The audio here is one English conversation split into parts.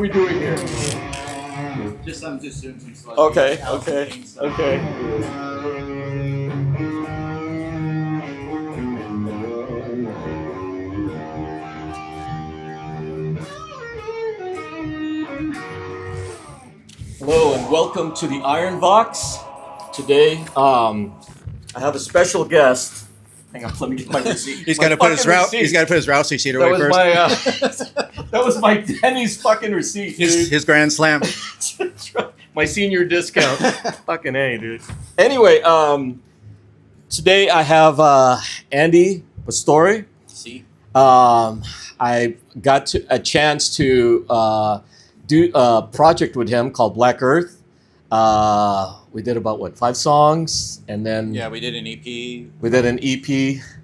we doing here? I'm just doing some slugs. Okay. Hello and welcome to the IRON VOX. Today, I have a special guest. Hang on, let me get my receipt. He's got to put his Rousey seat away first. That was my Denny's fucking receipt, dude. His Grand Slam. My senior discount. Fucking A, dude. Anyway, today I have Andy Pastore. See? I got a chance to do a project with him called BlakEarth. We did about 5 songs, and then we did an EP. We did an EP.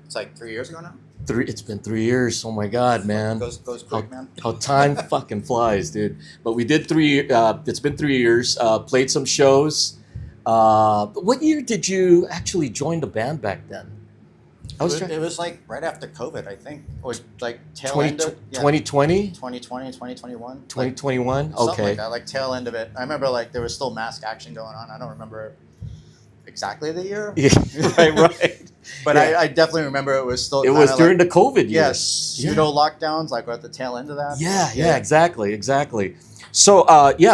It's like 3 years ago now. It's been 3 years. Oh my god, man! Goes quick, man. How time fucking flies, dude. But we did 3. It's been 3 years. Played some shows. What year did you actually join the band back then? It was like right after COVID, I think. It was like tail end of 2020? 2020, 2021. 2021? Something Okay. like that, like tail end of it. I remember like there was still mask action going on. I don't remember exactly the year. Yeah, right. But yeah. I definitely remember it was still It was during the COVID years. Yes, pseudo lockdowns, like at the tail end of that. Yeah, exactly. So,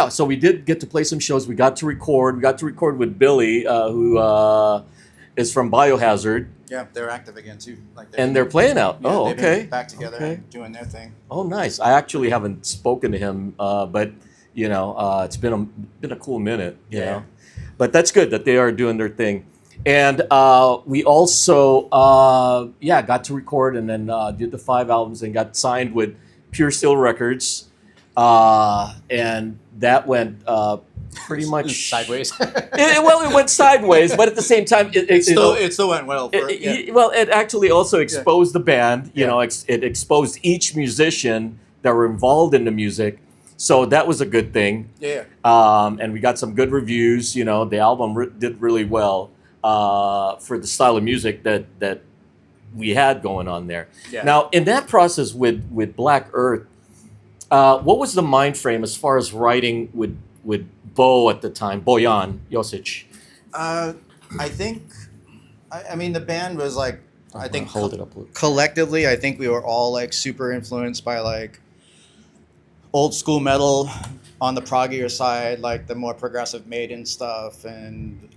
so we did get to play some shows. We got to record. We got to record with Billy, who is from Biohazard. Yeah, they're active again too. They're playing out. Yeah, oh, they've okay. been back together and doing their thing. Oh, nice. I actually haven't spoken to him, but it's been a cool minute. You know, but that's good that they are doing their thing. And we also got to record and then did the 5 albums and got signed with Pure Steel Records, and that went pretty much sideways. It went sideways, but at the same time, it still went well. It actually also exposed the band. You know, it exposed each musician that were involved in the music. So that was a good thing. Yeah. And we got some good reviews. You know, the album did really well for the style of music that we had going on there. Yeah. Now, in that process with BlakEarth, what was the mind frame as far as writing with Bo at the time, Bojan Josic? I think, I mean, the band was like, I think hold it up a little. Collectively, I think we were all like super influenced by like old school metal on the proggier side, like the more progressive Maiden stuff, and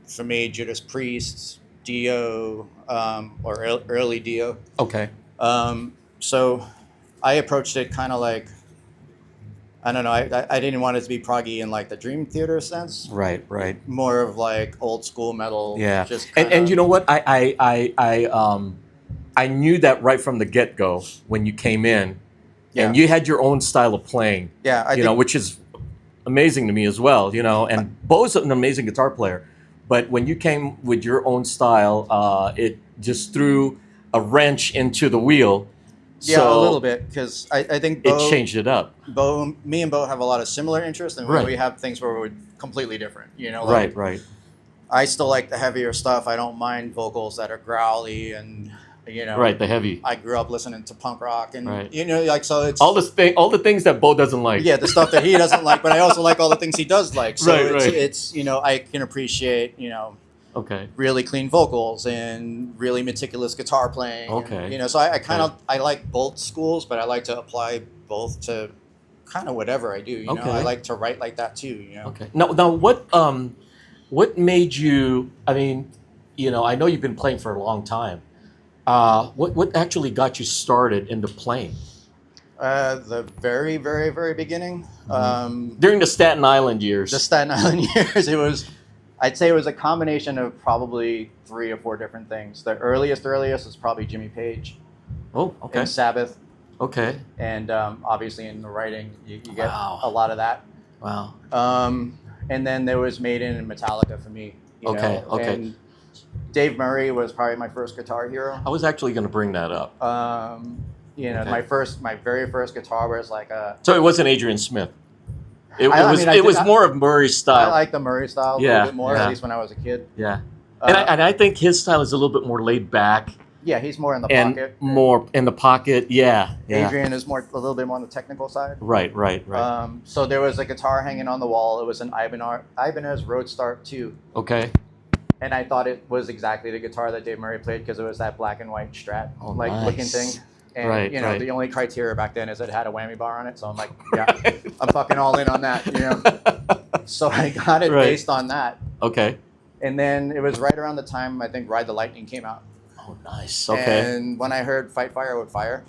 for me, Judas Priest, Dio, or early Dio. Okay. So I approached it kind of like, I don't know, I didn't want it to be proggy in like the Dream Theater sense. Right. More of like old school metal. Yeah. Just and you know what? I knew that right from the get-go when you came in, and you had your own style of playing. Yeah. Which is amazing to me as well. You know, and Bo's an amazing guitar player, but when you came with your own style, it just threw a wrench into the wheel. Yeah, a little bit, because I think Bo, it changed it up. Me and Bo have a lot of similar interests, and we have things where we're completely different. You know, like, right. I still like the heavier stuff. I don't mind vocals that are growly, and the heavy. I grew up listening to punk rock, and so it's all the things that Bo doesn't like. Yeah, the stuff that he doesn't like, but I also like all the things he does like. So right. It's I can appreciate Okay. really clean vocals and really meticulous guitar playing. Okay. And, so I kind of I like both schools, but I like to apply both to kind of whatever I do. You know, I like to write like that too. Okay. Now, what made you? I mean, I know you've been playing for a long time. What actually got you started into playing? The very, very, very beginning. During the Staten Island years. The Staten Island years, I'd say it was a combination of probably 3 or 4 different things. The earliest is probably Jimmy Page. Oh, okay. And Sabbath. Okay. And obviously in the writing, you get a lot of that. Wow. And then there was Maiden and Metallica for me. Okay. And Dave Murray was probably my first guitar hero. I was actually going to bring that up. My very first guitar was like a... So it wasn't Adrian Smith. It was more of Murray's style. I like the Murray style a little bit more, at least when I was a kid. Yeah. And I think his style is a little bit more laid back. Yeah, he's more in the and pocket. more in the pocket. Yeah, yeah. Adrian is a little bit more on the technical side. Right. So there was a guitar hanging on the wall. It was an Ibanez Roadstar 2. Okay. And I thought it was exactly the guitar that Dave Murray played because it was that black and white Strat looking thing. And the only criteria back then is it had a whammy bar on it. So I'm like, yeah, I'm fucking all in on that. So I got it based on that. Okay. And then it was right around the time I think Ride the Lightning came out. Oh, nice. Okay. And when I heard Fight Fire with Fire,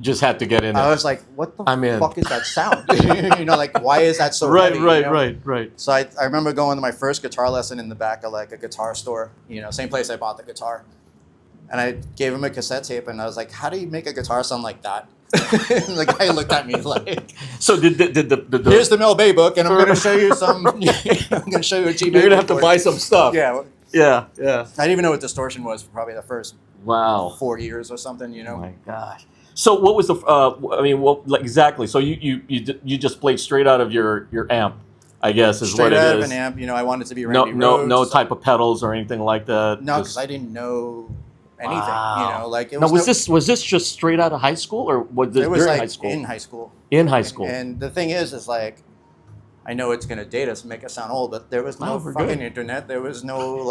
just had to get in. I was like, what the fuck is that sound? Like why is that so heavy? Right. So I remember going to my first guitar lesson in the back of like a guitar store, same place I bought the guitar. And I gave him a cassette tape and I was like, how do you make a guitar sound like that? And the guy looked at me like, so did the here's the Mel Bay book and I'm going to show you some, I'm going to show you a G. You're going to have to buy some stuff. Yeah. Yeah. I didn't even know what distortion was for probably the first 4 years or something, Oh my gosh. So what was exactly? So you just played straight out of your amp, I guess is straight what it is. Straight out of an amp. I wanted to be Randy Rhoads. No type of pedals or anything like that. No, because I didn't know anything. Wow. Was this just straight out of high school or was this during high school? In high school. In high school. And the thing is like, I know it's gonna date us and make us sound old, but there was no fucking internet. There was no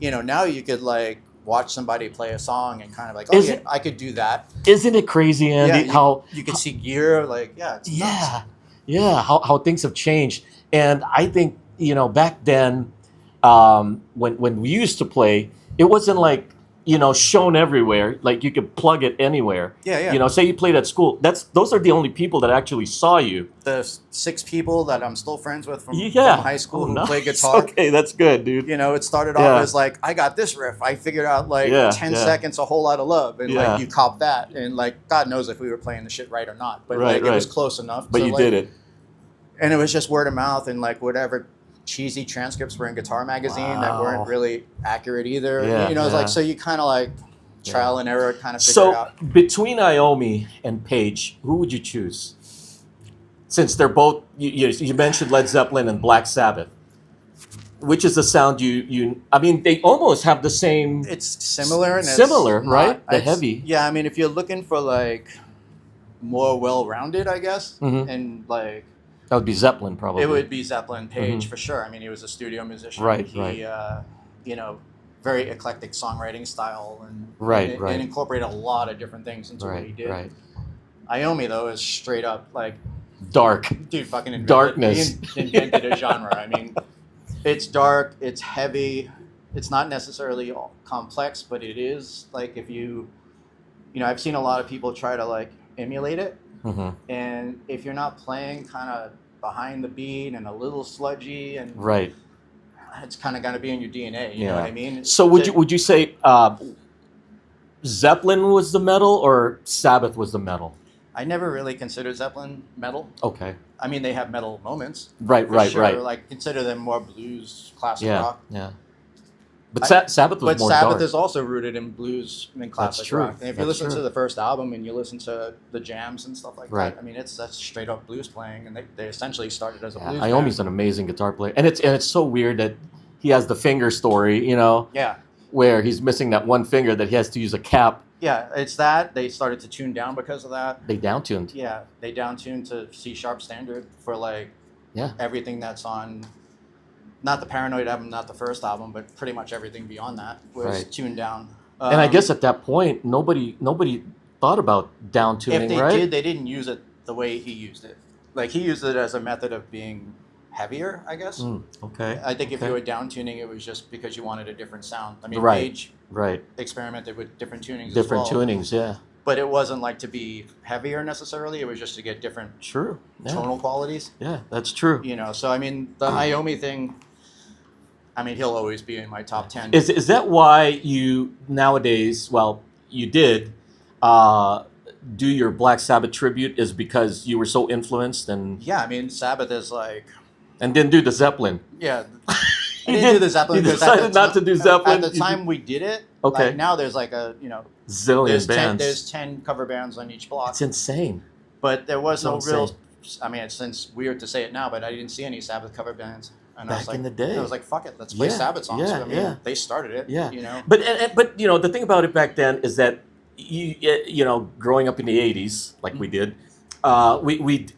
now you could like watch somebody play a song and kind of like, I could do that. Isn't it crazy, Andy? How you can see gear, it's nuts. How things have changed. And I think, back then, when we used to play, it wasn't like, shown everywhere. Like you could plug it anywhere. Yeah. Say you played at school. Those are the only people that actually saw you. The 6 people that I'm still friends with from high school who play guitar. Okay, that's good, dude. It started off as like, I got this riff. I figured out 10 seconds, A Whole Lot of Love. And you cop that. And like, God knows if we were playing the shit right or not. But it was close enough. But you did it. And it was just word of mouth and like whatever cheesy transcripts were in Guitar Magazine that weren't really accurate either. It was like, so you kind of like trial and error kind of figure out. So between Iommi and Page, who would you choose? Since they're both, you mentioned Led Zeppelin and Black Sabbath. Which is the sound they almost have the same. It's similar. And similar, right? The heavy. Yeah, if you're looking for like more well-rounded, I guess, and like. That would be Zeppelin, probably. It would be Zeppelin, Page, for sure. He was a studio musician. Right. Very eclectic songwriting style. And incorporated a lot of different things into what he did. Right. Iommi, though, is straight up, like... Dark. Dude, fucking darkness. He invented a genre. It's dark, it's heavy. It's not necessarily all complex, but it is, like, if you... I've seen a lot of people try to, like, emulate it. Mm-hmm. And if you're not playing kind of behind the beat and a little sludgy, and it's kind of going to be in your DNA. You know what I mean? So would you say Zeppelin was the metal or Sabbath was the metal? I never really considered Zeppelin metal. Okay. They have metal moments. Right. Like consider them more blues, classic rock. Yeah. But Sabbath was more Sabbath dark. is also rooted in blues and classic rock. And if you listen to the first album and you listen to the jams and stuff like that, that's straight up blues playing, and they essentially started as a blues band. Iommi's an amazing guitar player, and it's so weird that he has the finger story, where he's missing that one finger that he has to use a cap. Yeah, it's that they started to tune down because of that. They downtuned. Yeah, they downtuned to C# standard for everything that's on. Not the Paranoid album, not the first album, but pretty much everything beyond that was tuned down. And I guess at that point, nobody thought about down tuning, if they did, they didn't use it the way he used it. Like, he used it as a method of being heavier, I guess. Okay. I think if you were down tuning, it was just because you wanted a different sound. Page experimented with different tunings Different tunings, yeah. But it wasn't like to be heavier necessarily. It was just to get different tonal qualities. Yeah, that's true. The Iommi thing... he'll always be in my top 10. Is that why you nowadays, you did do your Black Sabbath tribute, is because you were so influenced? And Sabbath is like... And didn't do the Zeppelin. Yeah. I didn't do the Zeppelin. You decided not to do Zeppelin? At the time we did it, now there's like a, zillion bands. There's 10 cover bands on each block. It's insane. But there was no real... it's weird to say it now, but I didn't see any Sabbath cover bands. And Back I was like, in the day. I was like, fuck it, let's play Yeah, Sabbath songs. yeah, I mean, yeah. they started it. Yeah. You know. But you know, the thing about it back then is that you know, growing up in the '80s like we did,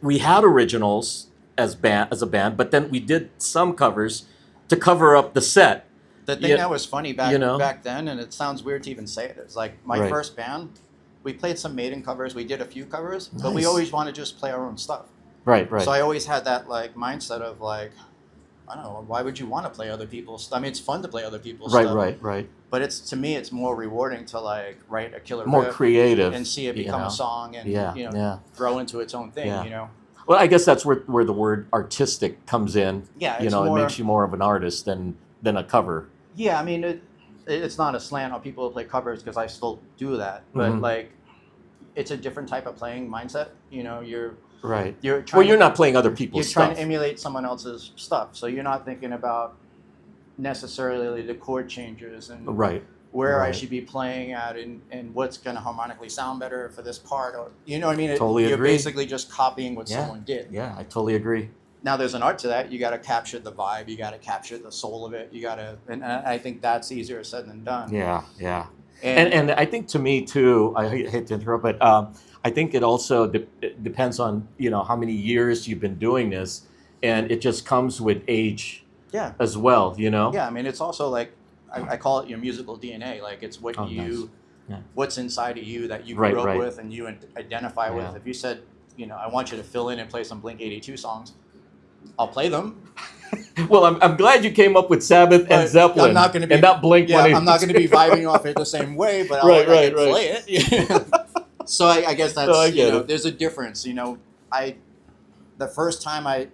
we had originals as a band, but then we did some covers to cover up the set. The thing that was funny back then, and it sounds weird to even say it, is like my Right. first band, we played some Maiden covers, we did a few covers, but we Nice. always want to just play our own stuff. Right, right. So I always had that like mindset of like, I don't know, why would you want to play other people's stuff? I mean, it's fun to play other people's stuff. Right. But to me, it's more rewarding to like write a killer More riff creative. and see it become a song and grow into its own thing, Yeah. you know? Well, I guess that's where the word artistic comes in. Yeah, You it's know, more- it makes you more of an artist than a cover. Yeah, I mean, it's not a slant on people who play covers because I still do that. But Mhm. like, it's a different type of playing mindset. You know, you're Right. trying. Well, you're not playing other You're people's trying stuff. to emulate someone else's stuff, so you're not thinking about necessarily the chord changes and Right. where I Right. should be playing at and what's going to harmonically sound better for this part. Or you know what I mean? Totally you're agree. basically just copying what Yeah. someone did. Yeah, I totally agree. Now there's an art to that. You got to capture the vibe. You got to capture the soul of it. You got to, and I think that's easier said than done. Yeah, yeah. And I think to me too, I hate to interrupt, but I think it also it depends on, you know, how many years you've been doing this, and it just comes with age Yeah. as well, you know? Yeah, I mean, it's also like I call it your musical DNA. Like it's what nice. Yeah. what's inside of you that you Right, grew up right. with and you identify Yeah. with. If you said, you know, I want you to fill in and play some Blink-182 songs, I'll play them. Well, I'm glad you came up with Sabbath and But Zeppelin, I'm not going to be and not Blink. Yeah, I'm not going to be vibing off it the same way, but I can play it. So I guess that's I get it. there's a difference. You know, the first time I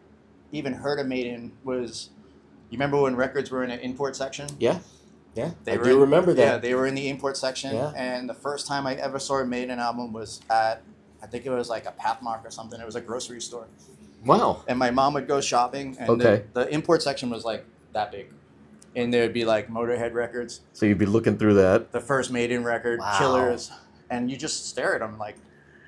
even heard of Maiden was, you remember when records were in an import section? Yeah, yeah. They I were do remember Yeah, that. they were in the import section, Yeah. and the first time I ever saw a Maiden album was at, I think it was like a Pathmark or something. It was a grocery store, Wow. and my mom would go shopping, and Okay. the import section was like that big, and there'd be like Motorhead records, So you'd be looking through that. the first Maiden record, Wow. Killers, and you just stare at them like,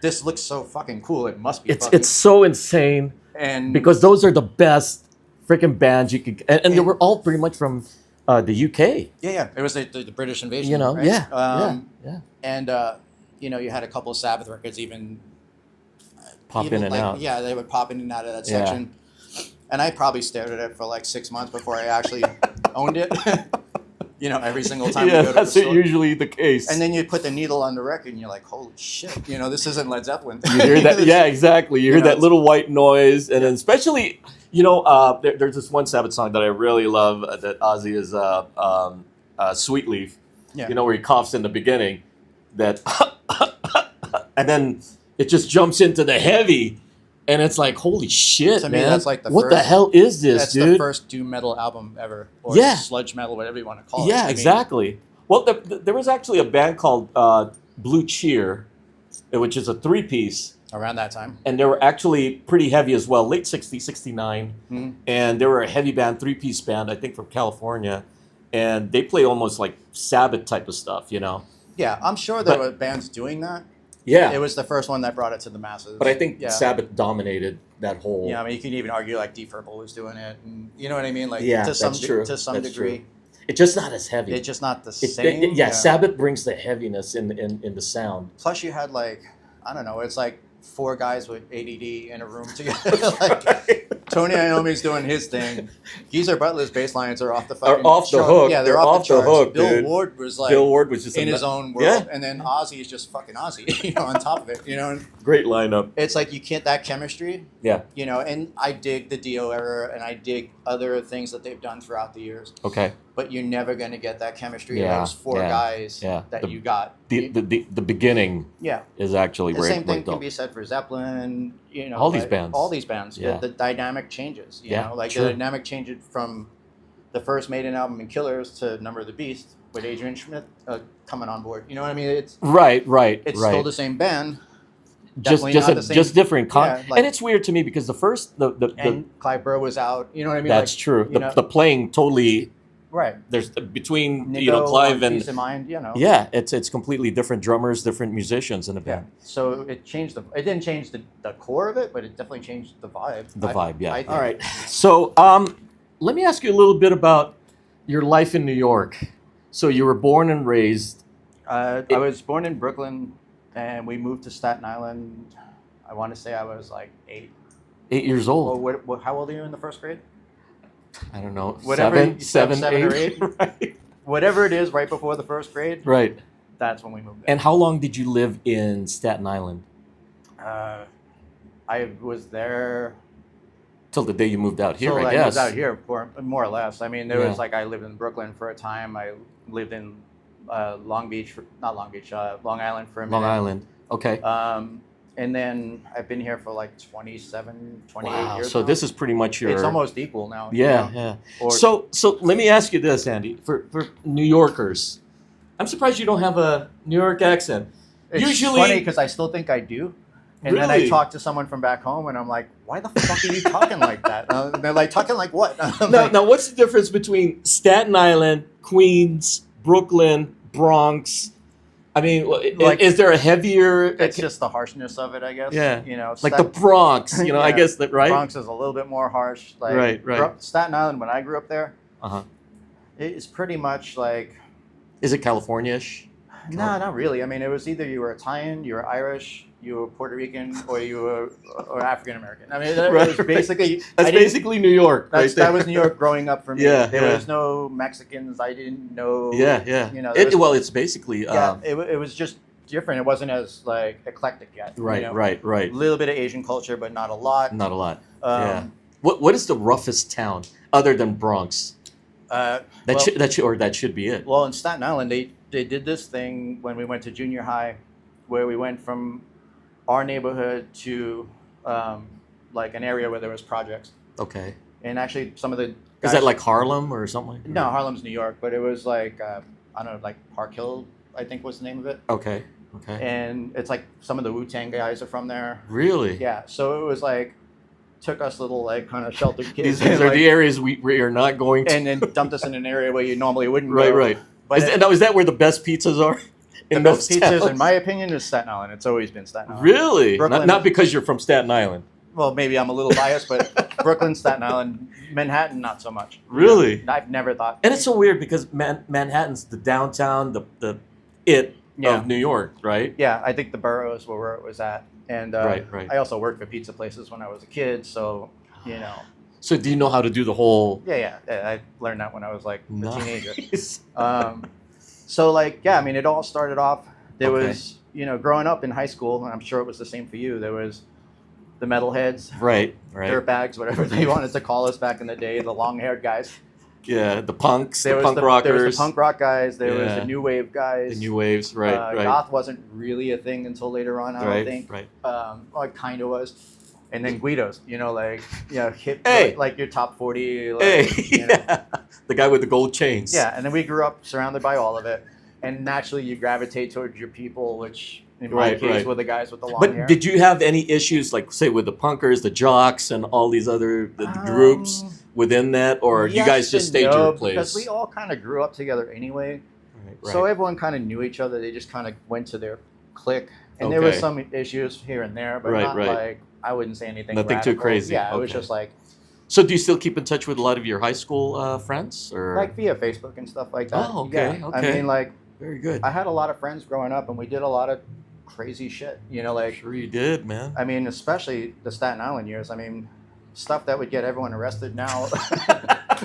this looks so fucking cool. It must be. It's so insane and because those are the best freaking bands you could, and they were all pretty much from the UK. yeah, it was the British invasion. You know, right? yeah. And you know, you had a couple of Sabbath records even Pop in and like, out. Yeah, they would pop in and out of that Yeah. section. And I probably stared at it for like 6 months before I actually owned it. You know, every single time Yeah, you go to that's the store. usually the case. And then you put the needle on the record and you're like, holy shit, you know, this isn't Led Zeppelin. you hear that? Yeah, exactly. You hear know, that little white noise, and then especially, you know, there's this one Sabbath song that I really love that Ozzy is "Sweet Leaf." Yeah. You know, where he coughs in the beginning, that, and then it just jumps into the heavy, and it's like, holy shit, To me, man! that's like the what the first- hell is this, That's dude? the first doom metal album ever. Or Yeah. sludge metal, whatever you want to call it. Yeah, I mean, exactly. Well, there was actually a band called Blue Cheer, which is a three-piece. around that time. And they were actually pretty heavy as well, late 60s, 69. Mhm. And they were a heavy band, three-piece band, I think from California. And they play almost like Sabbath type of stuff, you know? Yeah, I'm sure there But- were bands doing that. Yeah. It was the first one that brought it to the masses. But I think yeah. Sabbath dominated that whole... Yeah, I mean, you can even argue like Deep Purple was doing it, and you know what I mean. Like Yeah, to some that's true. to some That's degree, true. It's just not as heavy. it's just not the It- same. yeah, Sabbath brings the heaviness in the sound. Plus, you had like, I don't know, it's like 4 guys with ADD in a room together. Like Tony Iommi's doing his thing. Geezer Butler's bass lines are off the fucking off the chart. hook. Yeah, They're they're off the off the charts. hook, Bill dude. Ward was like Bill Ward was just in a- his own world, Yeah. and then Ozzy is just fucking Ozzy, you know, on top of it, you know. And Great lineup. it's like you can't that chemistry, Yeah. you know. And I dig the Dio era, and I dig other things that they've done throughout the years. Okay. But you're never going to get that chemistry Yeah, of those 4 yeah, guys yeah. that you got. The beginning Yeah. is actually The right. same thing right can though. be said for Zeppelin, you know. All these like, bands. All these bands. Yeah. The dynamic changes, you Yeah, know. Like true. the dynamic changed from the first Maiden album in Killers to Number of the Beast with Adrian Schmidt coming on board. You know what I mean? It's Right. still the same band. just Definitely just not a, the same- just different Yeah, like- and it's weird to me because the first the And Clive Burr was out. You know what I mean? that's Like, true. you know- The playing totally Right. there's between Nico, Clive on and Peace of Mind, you know. yeah, it's completely different drummers, different musicians in the Yeah. band. So it changed it didn't change the core of it, but it definitely changed the vibe. The vibe, yeah. I think. All right. So let me ask you a little bit about your life in New York. So you were born and raised. I was born in Brooklyn, and we moved to Staten Island. I want to say I was like 8. 8 years old. Well, how old are you in the first grade? I don't know. Whatever, seven, or 8. 8. Right. Whatever it is, right before the first grade. Right. That's when we moved there. And how long did you live in Staten Island? I was there Till the day you moved out here, till I guess. moved out here, more or less. I mean, there Yeah. was like I lived in Brooklyn for a time. I lived in Long Island for a minute. Long Island. Okay. And then I've been here for like 27, 28 Wow. years So now. this is pretty much your. It's almost equal now. Yeah, you know? yeah. Or, So let me ask you this, Andy. For New Yorkers, I'm surprised you don't have a New York accent. it's usually- funny because I still think I do. And then I Really? talk to someone from back home, and I'm like, "Why the fuck are you talking like that?" They're like, "Talking like what?" I'm Now, like, now, what's the difference between Staten Island, Queens, Brooklyn, Bronx? I mean, Like- is there a heavier? it's just the harshness of it, I guess. Yeah. You know, like the Bronx, you know. I Yeah. guess that right. Bronx is a little bit more harsh. Like, Right. Staten Island, when I grew up there, Uh-huh. it's pretty much like, Is it California-ish? no, not really. I mean, it was either you were Italian, you were Irish, you were Puerto Rican, or you were African American. I mean, it Right, was basically That's I didn't- basically New York, right there. that was New York growing up for me. Yeah, there yeah. was no Mexicans. I didn't know. Yeah. You know, there was- Well, it's basically. Yeah, it was just different. It wasn't as like eclectic yet. Right, you know? right. A little bit of Asian culture, but not a lot. Not a lot. Um, Yeah. What is the roughest town other than Bronx? That should be it. Well, in Staten Island, they did this thing when we went to junior high, where we went from our neighborhood to like an area where there was projects, Okay. and actually some of the Is guys, that like Harlem or something like that? no, Harlem's New York, but it was like I don't know, like Park Hill, I think was the name of it, Okay. and it's like some of the Wu-Tang guys are from there. Really? Yeah, so it was like took us little like kind of sheltered kids These and, are like, the areas we are not going to. and then dumped us in an area where you normally wouldn't Right, go. right. But Is that where the best pizzas are? the In best those pizzas, towns? in my opinion, is Staten Island. It's always been Staten Island. Really? Brooklyn Not is- because you're from Staten Island. Well, maybe I'm a little biased, but Brooklyn, Staten Island, Manhattan, not so much. Really? I've never thought. And it's so weird because Manhattan's the downtown, the Yeah. of New York, right? Yeah, I think the boroughs were where it was at. And Right. I also worked for pizza places when I was a kid, so, you know. So do you know how to do the whole? Yeah. I learned that when I was like a teenager. Nice. So, like, yeah, I mean, it all started off, there Okay. was, you know, growing up in high school, and I'm sure it was the same for you, there was the metalheads, Right. dirtbags, whatever they wanted to call us back in the day, the long-haired guys. Yeah, the punks, There the was punk rockers, There was the punk rock guys. There was Yeah. the new wave guys. the new waves, right? Goth wasn't really a thing until later on. I don't think. Right. Well, it kind of was. And then Guidos, you know, like hip, Hey. like your top 40. Like, Hey, you know. yeah. The guy with the gold chains. Yeah, and then we grew up surrounded by all of it, and naturally you gravitate towards your people, which in my Right, case right. were the guys with the long But hair. did you have any issues, like say with the punkers, the jocks, and all these other the groups within that, or you yes guys just and stayed no, your place? Because we all kind of grew up together anyway. Right. So everyone kind of knew each other. They just kind of went to their clique, and there was Okay. some issues here and there, but Right, not right. like I wouldn't say anything. Nothing too radical. crazy. Yeah, it was Okay. just like So do you still keep in touch with a lot of your high school friends, or via Facebook and stuff like that. Oh, okay, Yeah. okay. I mean, like very good? I had a lot of friends growing up, and we did a lot of crazy shit. You know, like Sure you did, man. I mean, especially the Staten Island years. I mean, stuff that would get everyone arrested now.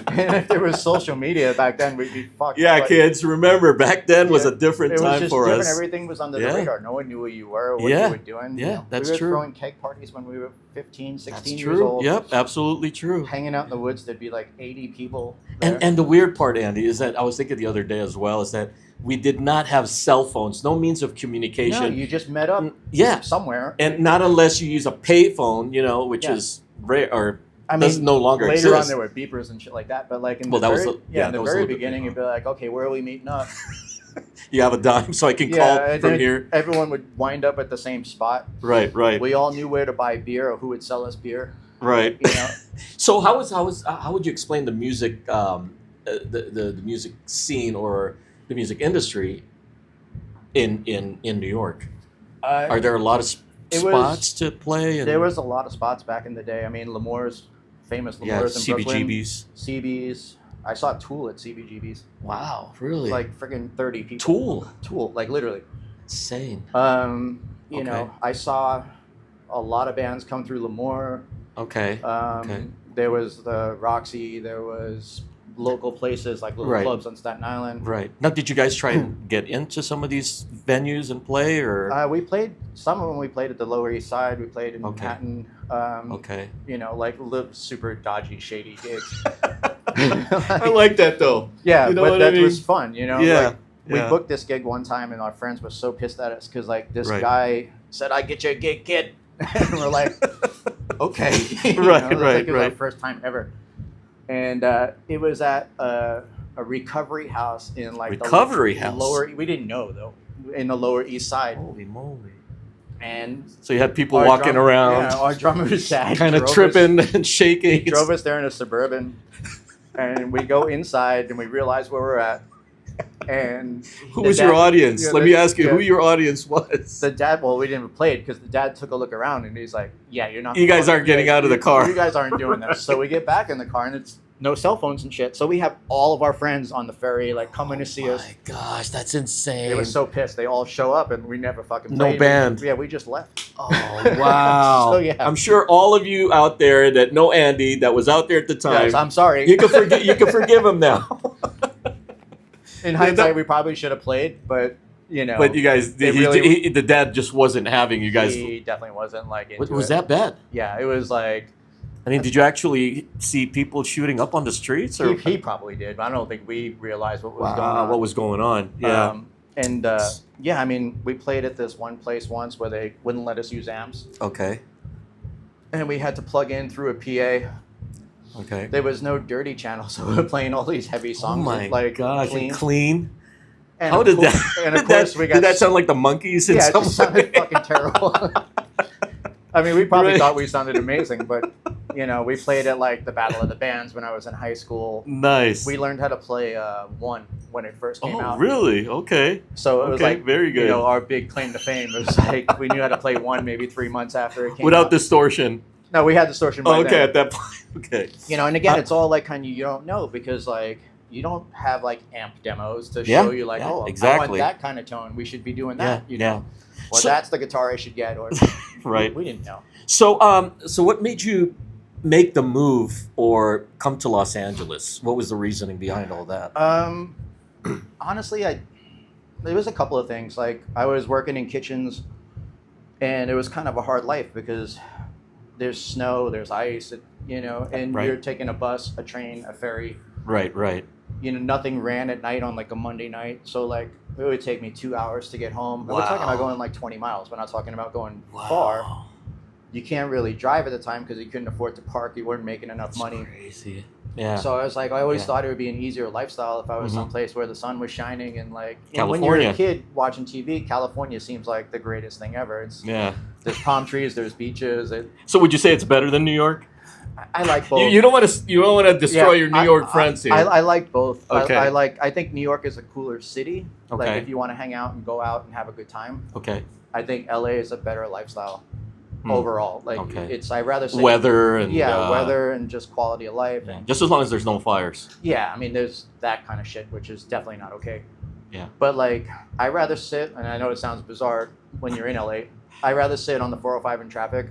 And if there was social media back then, we'd be fucked. Yeah, But kids, remember back then was a different It was time just for different. us. Everything was under Yeah. the radar. No one knew who you were or what Yeah. you were doing. Yeah, You know, that's we were true. throwing keg parties when we were 15, 16 That's years true. old. Yep, absolutely true. Hanging out in the woods, there'd be like 80 people there. And the weird part, Andy, is that I was thinking the other day as well, is that we did not have cell phones, no means of communication. no, you just met up Yeah. somewhere. And not unless you use a payphone, which Yeah. is rare or I doesn't no longer later exist. on there were beepers and shit like that, but like in Well, the that was very, a- yeah, in that the was a very little bit beginning, you'd be like, okay, where are we meeting up? You have a dime, so I can Yeah, call and from then here. everyone would wind up at the same spot. Right. We all knew where to buy beer or who would sell us beer. Right. You know, So how would you explain the music, the music scene or the music industry in New York? Are there a lot of It was- spots to play? And, there was a lot of spots back in the day. I mean, Lemore's famous Yeah, Lemurs in Brooklyn. CBGBs. CBs. I saw Tool at CBGBs. Wow, really? Like friggin' 30 people. Tool, like literally. Insane. You know, I saw a lot of bands come through Lemoore. Okay. There was the Roxy. There was local places like little clubs on Staten Island. Right. Now, did you guys try and get into some of these venues and play, or? We played some of them. We played at the Lower East Side. We played in Manhattan. You know, like super dodgy, shady gigs. I like that though. Yeah, you know but that I mean? was fun. You know. Yeah. Like, we booked this gig one time, and our friends were so pissed at us because like this Right. guy said, "I get you a gig, kid," and we're like, "Okay." Right, It was right. our first time ever, and it was at a recovery house in like Recovery the house? lower. We didn't know though, in the Lower East Side, Holy moly! and So you had people our walking drum- around, Yeah, our drummer's dad kind of drove tripping us- and shaking. He drove us there in a Suburban, and we go inside and we realize where we're at. And Who was your audience? yeah, Let me ask you who your audience was. the dad. Well, we didn't play it because the dad took a look around and he's like, "Yeah, you're not. You guys aren't getting out of the car." You guys aren't doing this." So we get back in the car and it's no cell phones and shit. So we have all of our friends on the ferry like coming to see us. My gosh, that's insane. They were so pissed. They all show up and we never fucking No played. band. We just left. Oh wow! So, yeah. I'm sure all of you out there that know Andy, that was out there at the time, Yes, I'm sorry. you can forget. You can forgive him now. In hindsight, we probably should have played, but you know. But you guys, the dad just wasn't having you guys. He definitely wasn't like into Was it. that bad? Yeah, it was like I mean, did you actually see people shooting up on the streets, or he probably did, but I don't think we realized what was going on. What was going on? Yeah. Yeah, I mean, we played at this one place once where they wouldn't let us use amps, Okay. and we had to plug in through a PA. Okay. There was no dirty channel, so we were playing all these heavy Oh songs. my like gosh! Clean. And How of did course- that? And of course, we got did that sound like the Monkees in yeah, it some just way? sounded fucking terrible. I mean, we probably Right. thought we sounded amazing, but you know, we played at like the Battle of the Bands when I was in high school. Nice. We learned how to play one when it first came out. Really? Okay. So it was like very good. You know, our big claim to fame was like we knew how to play one maybe 3 months after it came Without out. distortion. No, we had distortion. By Okay, then. at that point. Okay. You know, and again, it's all like kind of you don't know because like you don't have like amp demos to Yeah, show you like, yeah, oh, I exactly. want that kind of tone. We should be doing that. Yeah, You know, or So- that's the guitar I should get. Or Right. we didn't know. So, so what made you make the move or come to Los Angeles? What was the reasoning behind all that? Honestly, there was a couple of things. Like I was working in kitchens, and it was kind of a hard life because there's snow, there's ice, you know, and Right. you're taking a bus, a train, a ferry. Right, right. You know, nothing ran at night on like a Monday night, so like it would take me 2 hours to get home. We're talking about going like 20 miles. We're not talking about going far. You can't really drive at the time because you couldn't afford to park. You weren't making enough money. Crazy. Yeah. So I was like, I always Yeah. thought it would be an easier lifestyle if I was Mhm. someplace where the sun was shining and like you know, when you're California. a kid watching TV, California seems like the greatest thing ever. It's Yeah. there's palm trees, there's beaches. So would you say it's better than New York? I like both. You don't want to destroy Yeah, your New York friends here. I like both. Okay. I think New York is a cooler city. Okay. Like if you want to hang out and go out and have a good time, Okay. I think LA is a better lifestyle overall. Like Okay. I'd rather say Weather and weather and just quality of life. Yeah. And Just as long as there's no fires. yeah, I mean, there's that kind of shit, which is definitely not okay. Yeah. But like, I'd rather sit, and I know it sounds bizarre when you're in LA. I'd rather sit on the 405 in traffic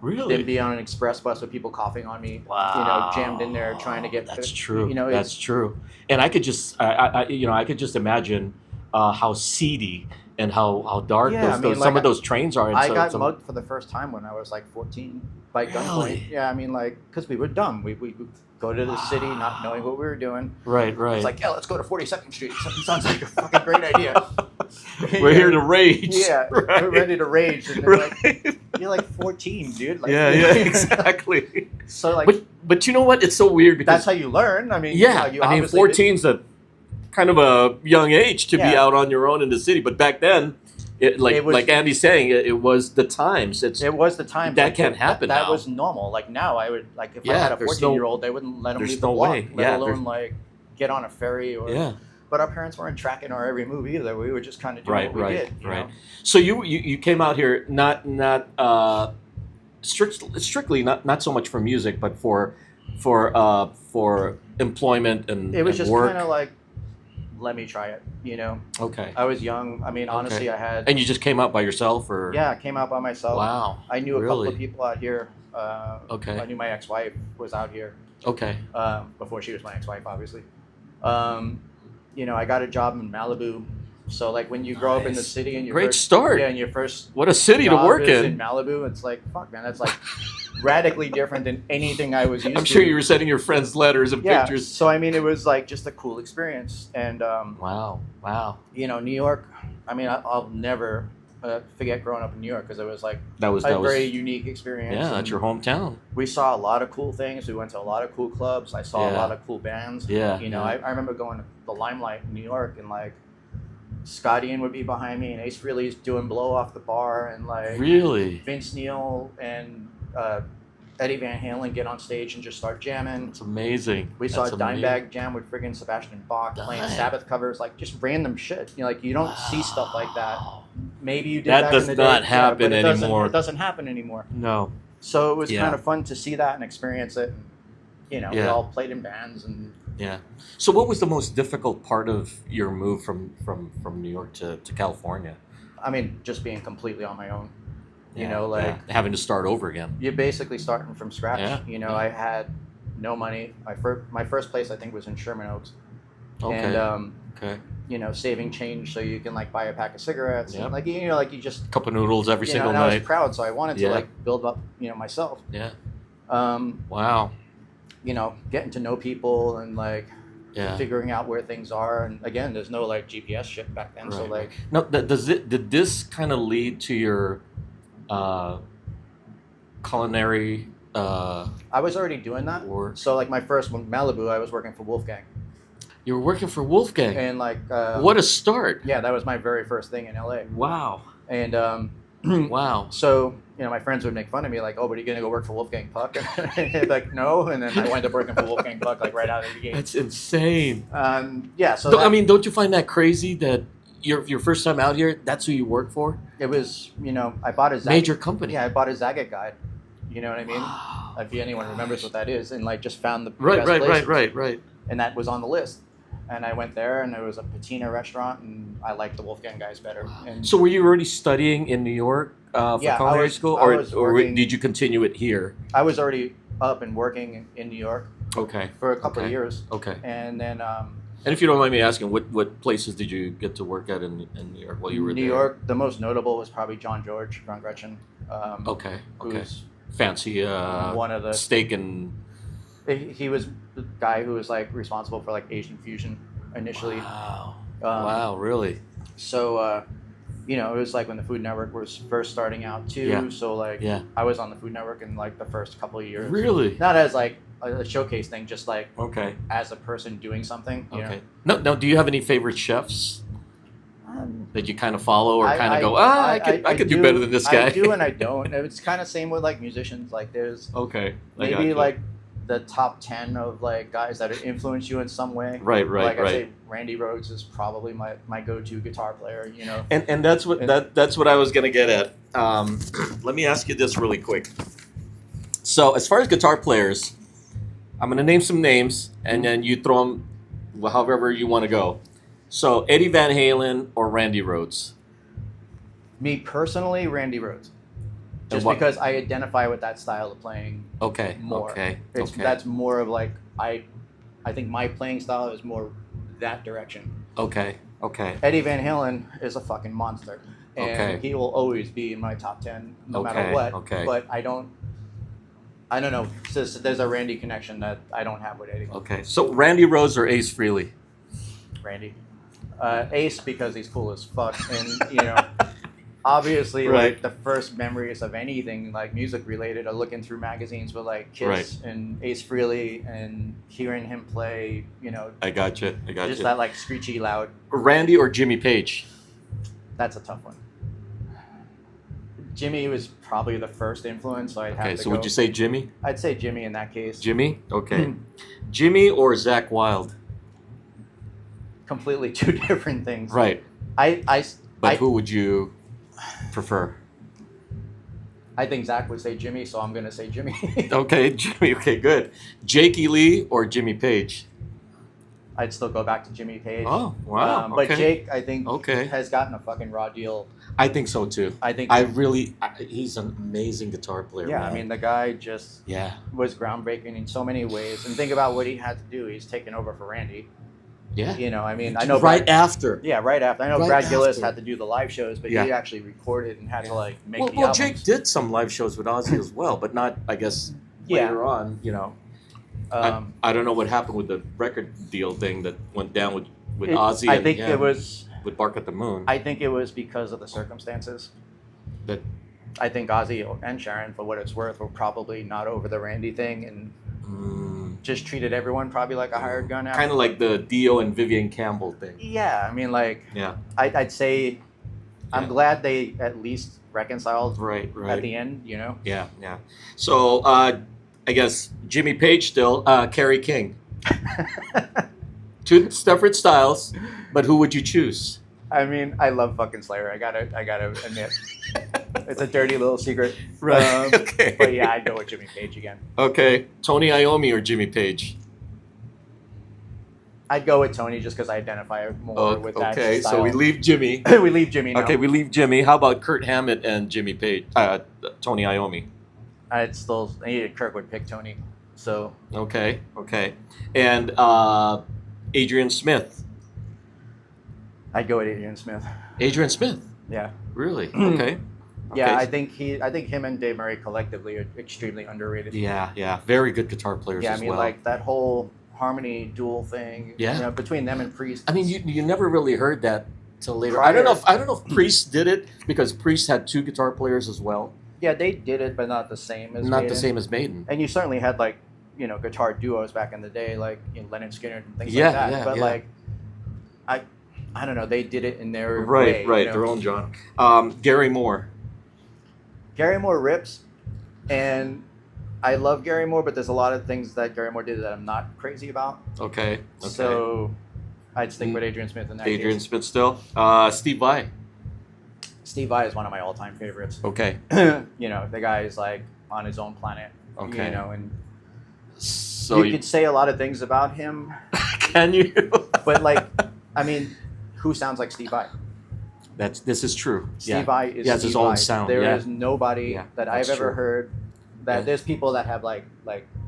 Really? than be on an express bus with people coughing on me. Wow. You know, jammed in there trying to get. That's true. You know, that's true. And I could just, I could just imagine how seedy and how dark Yeah, I mean, some of those trains are. And I so- got some- mugged for the first time when I was like 14 by gunpoint. Really? Yeah, I mean, like, because we were dumb. We would go to the city not knowing what we were doing. Right, right. It's like, yeah, let's go to 42nd Street. Sounds like a fucking great idea. We're here to rage. Yeah, Right. we're ready to rage. And they're like, Right. you're like 14, dude. Like, yeah, yeah, exactly. So like, But you know what? It's so weird because that's how you learn. I mean, yeah, you I mean, obviously 14's a kind of a young age to be Yeah. out on your own in the city. But back then, It was- like Andy's saying, it was the times. It was the time. That like, can't happen That now. was normal. Like now, I would like if I Yeah, had a there's 14-year-old, they wouldn't let them there's leave the no block, way. let Yeah, alone like get on a ferry or. Yeah. But our parents weren't tracking our every move either. We were just kind of doing Right, what we right, did. You right. know? So you came out here not strictly not so much for music, but for for employment and It was and just work? kind of like, let me try it. You know, Okay. I was young. I mean, honestly, Okay. I had. And you just came out by yourself, or? Yeah, I came out by myself. Wow. I knew a couple Really? of people out here. Okay. I knew my ex-wife was out here Okay. before she was my ex-wife, obviously. You know, I got a job in Malibu. So like when you grow up in the Nice. city and your Great first, start. yeah, and your first What a city to job work is in. Malibu, it's like fuck, man, that's like radically different than anything I was used to. I'm sure you were sending your friends letters and Yeah. pictures. So I mean, it was like just a cool experience, and Wow. Wow. you know, New York. I mean, I'll never forget growing up in New York because it was like That was a very unique experience. yeah. That's and your hometown. we saw a lot of cool things. We went to a lot of cool clubs. I saw a Yeah. lot of cool bands. Yeah. You know, yeah. I remember going to the Limelight in New York and like Scott Ian would be behind me and Ace Frehley's doing Blow Off the Bar and like Really. Vince Neil and Eddie Van Halen get on stage and just start jamming. It's amazing. We saw That's Dimebag jam with friggin' Sebastian Bach playing Damn. Sabbath covers, like just random shit. You know, like you don't see stuff like that. Wow. Maybe you did That back does in the not day, happen but anymore. It doesn't happen anymore. No. So it was Yeah. kind of fun to see that and experience it. You know, we Yeah. all played in bands and Yeah. So, what was the most difficult part of your move from New York to California? I mean, just being completely on my own. You Yeah, know, like yeah. Having to start over again. you're basically starting from scratch. Yeah, You know, yeah. I had no money. My first place I think was in Sherman Oaks, Okay. and Okay. you know, saving change so you can like buy a pack of cigarettes. Yep. And, like you know, like you just Cup of noodles every you know, single and I was night. proud, so I wanted to Yeah. like build up myself. Yeah. Um, Wow. you know, getting to know people and like Yeah. figuring out where things are. And again, there's no like GPS shit back then, so Right, like Now, did this kind of lead to your culinary I was already doing that. work? So like my first one, Malibu, I was working for Wolfgang, You were working for Wolfgang. and like What a start! yeah, that was my very first thing in LA. Wow. And Wow. so you know, my friends would make fun of me like, "Oh, but are you gonna go work for Wolfgang Puck?" Like, no. And then I wound up working for Wolfgang Puck like right out of the gate. That's insane. Yeah. So I mean, don't you find that crazy that your first time out here, that's who you work for? it was, you know, I bought a Major company. Yeah, I bought a Zagat guide. You know what I mean? Wow. If anyone remembers what that is, and like just found the Right, best right, places. right. And that was on the list. And I went there, and there was a patina restaurant, and I liked the Wolfgang guys better. And So were you already studying in New York for Yeah, I culinary was- school, I or, was or working- did you continue it here? I was already up and working in New York Okay. for a couple of Okay. years, Okay. and then And if you don't mind me asking, what places did you get to work at in New York while you were New there? York. The most notable was probably John Gretchen. Okay. Okay. Who's Fancy one of the steak and. he was the guy who was like responsible for like Asian fusion initially. Wow. Um, Wow. Really. So you know, it was like when the Food Network was first starting out too. Yeah. So like Yeah. I was on the Food Network in like the first couple of years. Really. Not as like a showcase thing, just like Okay. as a person doing something. You Okay. No. Do you have any favorite chefs know? that you kind of follow or I- kind of I- go, I could do better than this guy? I do and I don't. It's kind of same with like musicians. Like there's Okay. I maybe gotcha. like the top 10 of like guys that influence you in some way. Right. Like I Right. say, Randy Rhoads is probably my go-to guitar player. You know. And that's what that's what I was gonna get at. Let me ask you this really quick. So as far as guitar players, I'm gonna name some names, and then you throw them however you want to go. So Eddie Van Halen or Randy Rhoads. Me personally, Randy Rhoads. Just what- because I identify with that style of playing Okay. more. Okay. It's okay. that's more of like I think my playing style is more that direction. Okay. Okay. Eddie Van Halen is a fucking monster. And Okay. he will always be in my top 10 no matter Okay, what. okay. But I don't know. There's a Randy connection that I don't have with Eddie. Okay. So Randy Rhoads or Ace Frehley. Randy. Ace because he's cool as fuck. And, you know, obviously, Right. like, the first memories of anything, like, music related are looking through magazines with, like, Kiss Right. and Ace Frehley and hearing him play, you know, I gotcha. just that, like, screechy loud. Randy or Jimmy Page. That's a tough one. Jimmy was probably the first influence, so I'd have Okay. to So go. would you say Jimmy? I'd say Jimmy in that case. Jimmy. Okay. Jimmy or Zach Wilde. Completely two different things. Right. I But who would you prefer? I think Zach would say Jimmy, so I'm gonna say Jimmy. Okay, Jimmy. Okay, good. Jakey Lee or Jimmy Page? I'd still go back to Jimmy Page. Oh, wow. But okay. Jake, I think, Okay. has gotten a fucking raw deal. I think so too. I think. He's an amazing guitar player. Yeah, man. I mean, the guy just Yeah. was groundbreaking in so many ways. And think about what he had to do. He's taken over for Randy. Yeah. You know, I mean, I know right after. Yeah, right after. I know Right Brad Gillis after. had to do the live shows, but Yeah. he actually recorded and had to like make the Well, albums. Jake did some live shows with Ozzy as well, but not, I guess, Yeah. later on. You know, I don't know what happened with the record deal thing that went down with Ozzy. I and think him it was. with Bark at the Moon. I think it was because of the circumstances. That I think Ozzy and Sharon, for what it's worth, were probably not over the Randy thing and just treated everyone probably like a hired gun. kind of like the Dio and Vivian Campbell thing. Yeah, I mean, like, Yeah. I'd say I'm Yeah. glad they at least reconciled Right. at the end, you know? Yeah. So I guess Jimmy Page still, Kerry King. Two separate styles, but who would you choose? I mean, I love fucking Slayer. I gotta admit, it's a dirty little secret. Okay. But yeah, I'd go with Jimmy Page again. Okay. Tony Iommi or Jimmy Page? I'd go with Tony just because I identify more with that Okay, style. so we leave Jimmy. we leave Jimmy now. Okay, we leave Jimmy. How about Kurt Hammett and Jimmy Page? Tony Iommi. I'd still, Kirk would pick Tony. So Okay. And Adrian Smith. I'd go with Adrian Smith. Adrian Smith. Yeah. Really? Okay. Yeah, Okay. I think him and Dave Murray collectively are extremely underrated. Yeah. Very good guitar players Yeah, I as mean, well. like that whole harmony dual thing. Yeah. You know, between them and Priest. I mean, you never really heard that till later. Prior- I don't know if Priest did it because Priest had two guitar players as well. Yeah, they did it, but not the same as Not Maiden. the same as Maiden. And you certainly had like, guitar duos back in the day, like Leonard Skinner and things Yeah, like that. yeah, But yeah. like, I don't know, they did it in their Right, way. their own genre. Gary Moore. Gary Moore rips, and I love Gary Moore, but there's a lot of things that Gary Moore did that I'm not crazy about. Okay. So I'd stick with Adrian Smith in that Adrian case. Smith still. Steve Vai. Steve Vai is one of my all-time favorites. Okay. The guy is like on his own planet. Okay. And So you could say a lot of things about him, can you? but like, I mean, who sounds like Steve Vai? This is true. Steve Vai is He has Steve his own Vai. sound. There is nobody that I've that's ever true. heard. That Yeah. there's people that have like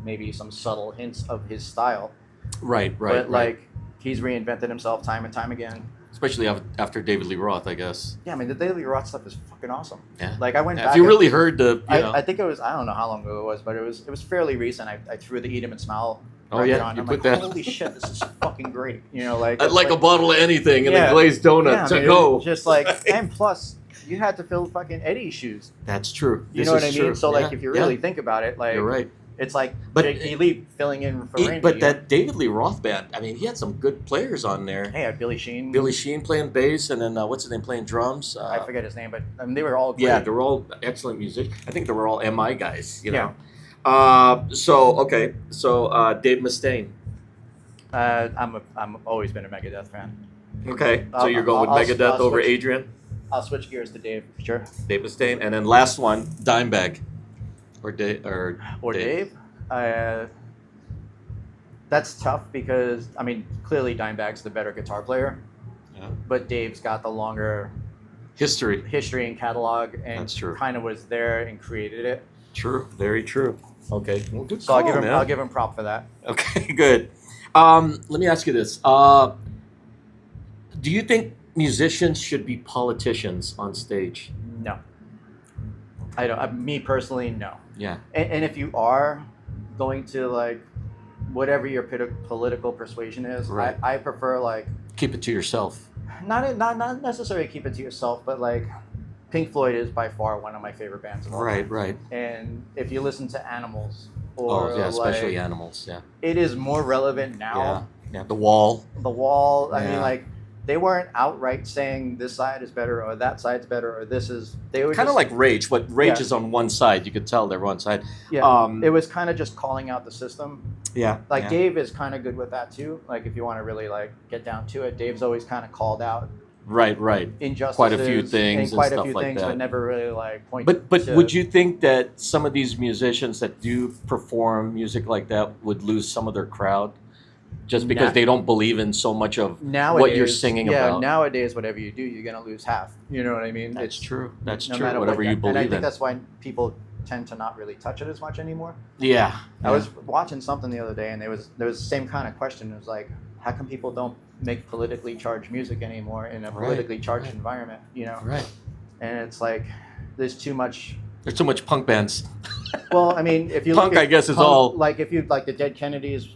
maybe some subtle hints of his style, Right. but like he's reinvented himself time and time again. Especially after David Lee Roth, I guess. Yeah, I mean the Daily Roth stuff is fucking awesome. Yeah. Like I went Yeah, back. if you and- really heard the, I think it was, I don't know how long ago it was, but it was fairly recent. I threw the Eat 'em and Smile. Oh, record yeah, on. you I'm put like, that- holy shit, this is fucking great. Like I'd it's like a bottle of anything and Yeah. a glazed donut yeah, I to mean, go. just like, and plus you had to fill fucking Eddie's shoes. That's true. You This know what I is mean? true. So like, Yeah, if you yeah, really think about it, like you're right. it's like But- Jake Lee filling in for Randy. But that David Lee Roth band, I mean, he had some good players on there. Hey, I had Billy Sheen. Billy Sheen playing bass, and then what's his name playing drums? I forget his name, but I mean, they were all great. Yeah, they were all excellent musicians. I think they were all MI guys. Yeah. So Dave Mustaine. I'm always been a Megadeth fan. Okay, so I'll- you're going I'll- with Megadeth I'll over switch. Adrian, I'll switch gears to Dave, sure. Dave Mustaine, and then last one, Dimebag, or Dave. Dave. That's tough because I mean clearly Dimebag's the better guitar player, Yeah. but Dave's got the longer History. history and catalog, and That's true. kind of was there and created it. True. Very true. Okay. Well, good So call, I'll man. give him prop for that. Okay, good. Let me ask you this: do you think musicians should be politicians on stage? No, I don't. Me personally, no. Yeah. And if you are going to like whatever your political persuasion is, Right. I prefer like Keep it to yourself. not necessarily keep it to yourself, but like Pink Floyd is by far one of my favorite bands of all time. Right. And if you listen to Animals or Oh, yeah, especially like, Animals. Yeah. it is more relevant now. Yeah. The Wall. The Wall, I mean, Yeah. like they weren't outright saying this side is better or that side's better or this is. They were Kind of just- like Rage. What Rage Yeah. is on one side, you could tell they're one side. yeah. It was kind of just calling out the system. Yeah. Like yeah. Dave is kind of good with that too. Like if you want to really like get down to it, Dave's always kind of called out Right. injustices, Quite a few things and quite a stuff few like things, that. but never really like point. But to, would you think that some of these musicians that do perform music like that would lose some of their crowd just because they don't believe in so much of what you're singing about? Nowadays, whatever you do, you're gonna lose half. You know what I mean? That's true. That's no true. matter Whatever what, you believe and I think in. that's why people tend to not really touch it as much anymore. Yeah. I was watching something the other day, and there was the same kind of question. It was like, how come people don't make politically charged music anymore in a politically charged environment? You know, Right. and it's like there's too much. There's too much punk bands. Well, I mean, if you Punk, look at I guess, is punk, all like if you like the Dead Kennedys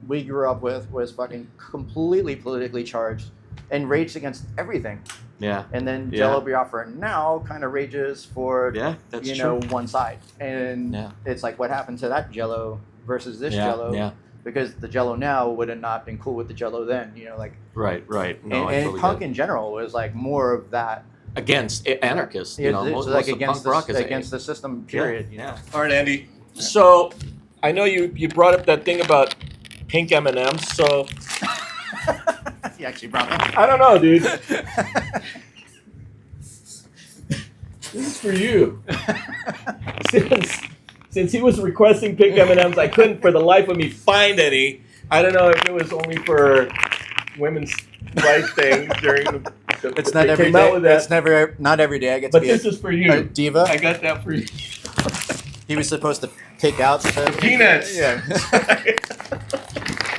we grew up with was fucking completely politically charged and raged against everything. Yeah. And then Jello Biafra now kind of rages for that's you know true. one side, and it's like what happened to that Jello versus this Jello? Yeah. Because the Jello now would have not been cool with the Jello then, you know, like Right. No, and totally punk get it. in general was like more of that Against anarchists, you know, it's most like of against punk rock is against the system. Period. You know? All right, Andy. So, I know you brought up that thing about pink M&Ms. So He actually brought that. I don't know, dude. This is for you. Since he was requesting pink M&Ms, I couldn't for the life of me find any. I don't know if it was only for women's rights thing during the It's not they every came out day. with that. It's not every day I get to But be this a is for you. diva. I got that for you. He was supposed to pick out the Peanuts. Yeah.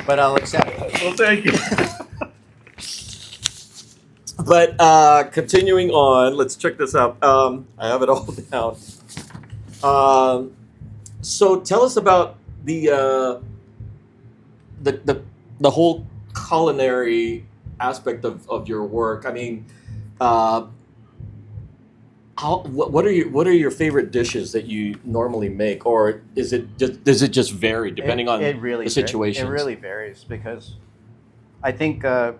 But I'll accept it. Well, thank you. But continuing on, let's check this out. I have it all down. So tell us about the whole culinary aspect of your work. I mean, what are your favorite dishes that you normally make, or does it just vary depending on the situation? It really varies because I think I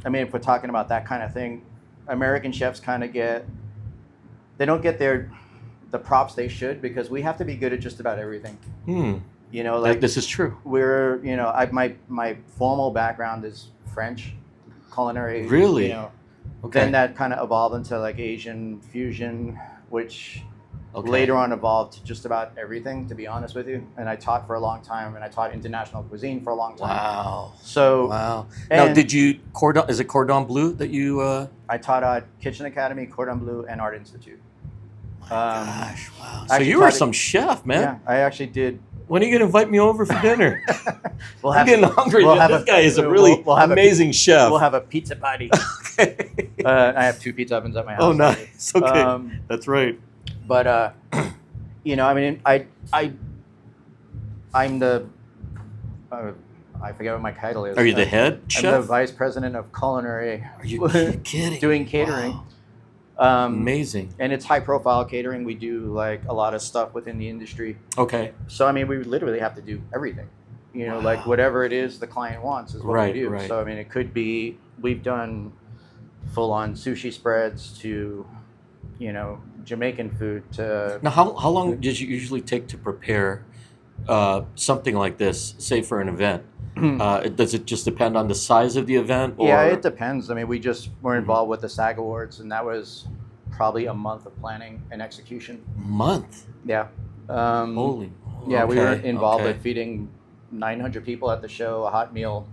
mean if we're talking about that kind of thing, American chefs kind of they don't get the props they should because we have to be good at just about everything. You know, like this is true. We're my formal background is French culinary. Really? You know, Okay. then that kind of evolved into like Asian fusion, which later on evolved to just about everything, to be honest with you. And I taught for a long time, and I taught international cuisine for a long time. Wow. So wow. Now, did you is it Cordon Bleu that you? I taught at Kitchen Academy, Cordon Bleu, and Art Institute. Gosh, wow. So actually you were some chef, man. Yeah, I actually did. When are you going to invite me over for dinner? I'm getting hungry. We'll This guy is a really amazing chef. We'll have a pizza party. Okay. I have 2 pizza ovens at my house. Oh, nice. Okay. That's right. But you know, I mean, I'm the I forget what my title is. Are you the head chef? I'm the vice president of culinary. Are you kidding? Doing catering. Wow. Amazing. And it's high profile catering. We do like a lot of stuff within the industry. Okay. So I mean, we literally have to do everything. You know, like whatever it is the client wants is what we do. Right. So I mean, it could be we've done full on sushi spreads to, you know, Jamaican food to. Now, how long does you usually take to prepare something like this, say for an event? Does it just depend on the size of the event? Or? Yeah, it depends. I mean, we just were involved with the SAG Awards, and that was probably a month of planning and execution. Month? Yeah. Holy. Yeah, we were involved okay. with feeding 900 people at the show a hot meal,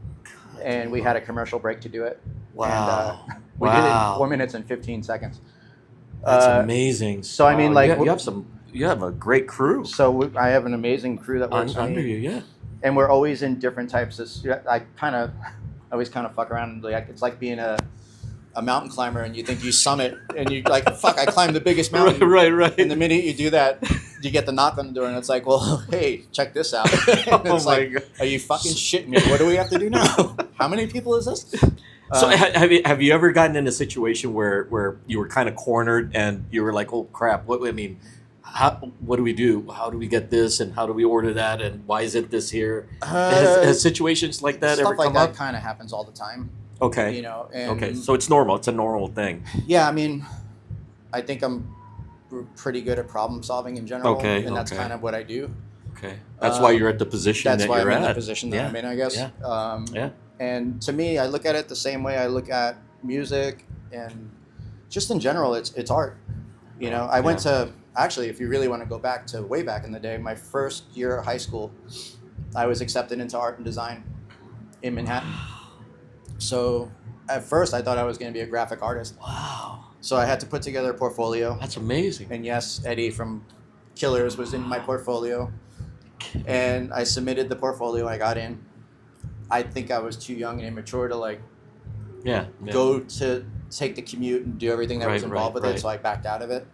and we had a commercial break to do it. Wow. And, we did it in 4 minutes and 15 seconds. That's amazing. So I mean, like you have a great crew. So I have an amazing crew that works under you, yeah. And we're always in different types of. I always kind of fuck around and like it's like being a mountain climber and you think you summit and you like fuck I climbed the biggest mountain. Right. And the minute you do that, you get the knock on the door and it's like, well, hey, check this out. It's like, God. Are you fucking shitting me? What do we have to do now? How many people is this? So have you ever gotten in a situation where you were kind of cornered and you were like, oh crap, what do we do? How do we get this and how do we order that and why is it this here? Has situations like that ever come up? Stuff like that kind of happens all the time. Okay. You know. Okay. So it's normal. It's a normal thing. Yeah, I mean, I think I'm pretty good at problem solving in general. Okay. And that's kind of what I do. Okay. That's why you're at the position that you're at. That's why I'm in the position that I'm in, I guess. Yeah. And to me, I look at it the same way I look at music, and just in general, it's art. You know, I went to, actually, if you really want to go back to way back in the day, my first year of high school, I was accepted into art and design in Manhattan. So at first I thought I was going to be a graphic artist. Wow. So I had to put together a portfolio. That's amazing. And yes, Eddie from Killers was in my portfolio. And I submitted the portfolio. I got in. I think I was too young and immature to like go to take the commute and do everything that was involved with it. So I backed out of it.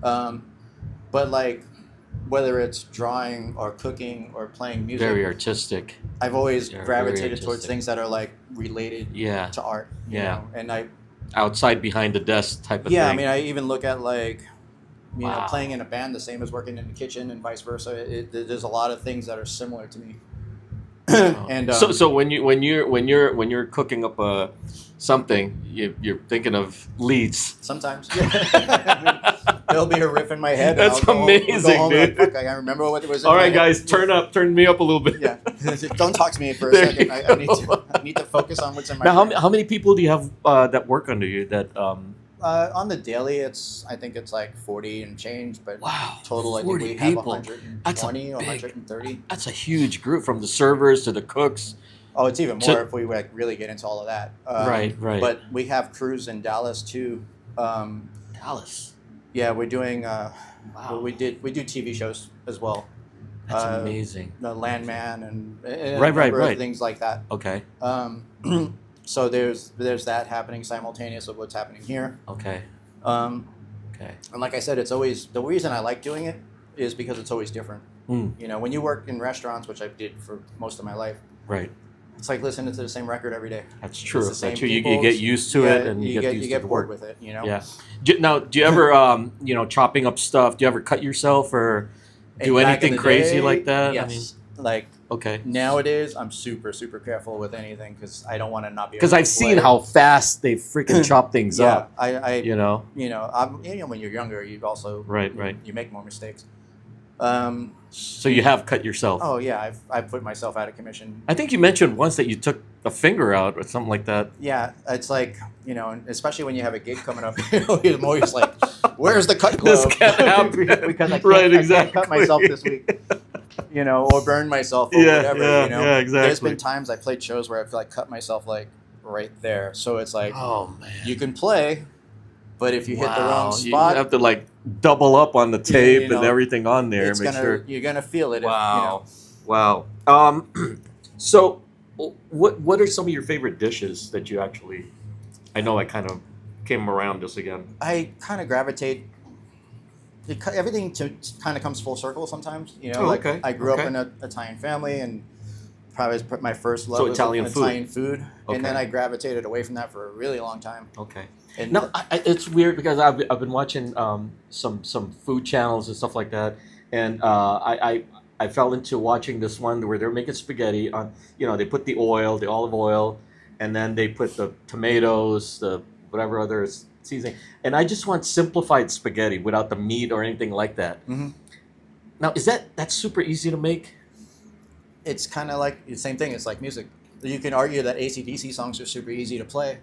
But like, whether it's drawing or cooking or playing music, very artistic. I've always gravitated towards things that are like related to art. You know? And I outside behind the desk type of thing. Yeah, I mean, I even look at like, you know, playing in a band the same as working in the kitchen and vice versa. There's a lot of things that are similar to me. And so when you're cooking up something, you're thinking of leads. Sometimes, yeah. There'll be a riff in my head. That's amazing, dude. Like, I remember what it was. All right, guys, turn me up a little bit. Yeah, don't talk to me for a second. I need to focus on what's in my. Now, how many people do you have that work under you? That on the daily, I think it's like 40 and change, but total I think we have 120 or 130. That's a huge group, from the servers to the cooks. Oh, it's even more if we like really get into all of that. Right. But we have crews in Dallas too. Dallas. Yeah, we're doing. We do TV shows as well. That's amazing. The Landman and right. things like that. Okay. So there's that happening simultaneous with what's happening here. Okay. Okay. And like I said, it's always, the reason I like doing it is because it's always different. You know, when you work in restaurants, which I did for most of my life. Right. It's like listening to the same record every day. That's true. It's the same You get used to it, and you get bored with it. You know. Yeah. Now, do you ever, chopping up stuff? Do you ever cut yourself or do anything crazy like that? Yes. Nowadays, I'm super, super careful with anything because I don't want to not be. Because I've seen how fast they freaking chop things up. When you're younger, you also you make more mistakes. So you have cut yourself? Oh yeah, I've put myself out of commission. I think you mentioned once that you took a finger out or something like that. Yeah, it's like, especially when you have a gig coming up, I'm always like, "Where's the cut glove?" This can't happen because I can't cut myself this week. Or burn myself or whatever. Yeah, exactly. There's been times I played shows where I feel like cut myself like right there. So it's like, oh man, you can play, but if you hit the wrong spot, you have to like double up on the tape and everything on there. You're gonna feel it. Wow. Wow. So, what are some of your favorite dishes that you actually? I know I kind of came around this again. I kind of gravitate. Everything kind of comes full circle sometimes. I grew up in an Italian family, and probably my first love was Italian food. Okay. And then I gravitated away from that for a really long time. Okay. And no, it's weird because I've been watching some food channels and stuff like that, and I fell into watching this one where they're making spaghetti on. They put the olive oil, and then they put the tomatoes, the whatever other seasoning, and I just want simplified spaghetti without the meat or anything like that. Mm-hmm. Now, that's super easy to make? It's kind of like the same thing. It's like music. You can argue that AC/DC songs are super easy to play,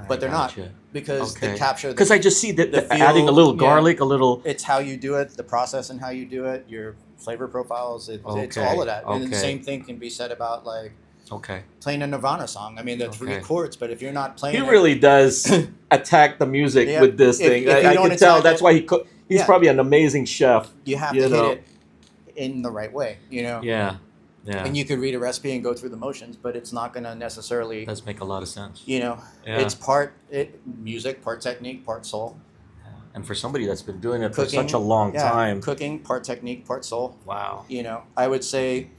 but they're not because they capture. Because I just see that adding a little garlic, a little. It's how you do it, the process, and how you do it, your flavor profiles. It's all of that. And the same thing can be said about like. Okay. Playing a Nirvana song. I mean, the 3 chords, but if you're not playing, he really does attack the music with this thing. I can tell. That's why he's probably an amazing chef. You have to hit it in the right way. Yeah. And you could read a recipe and go through the motions, but it's not going to necessarily. Does make a lot of sense. It's part music, part technique, part soul. And for somebody that's been doing it for such a long time, cooking, part technique, part soul. Wow. I would say.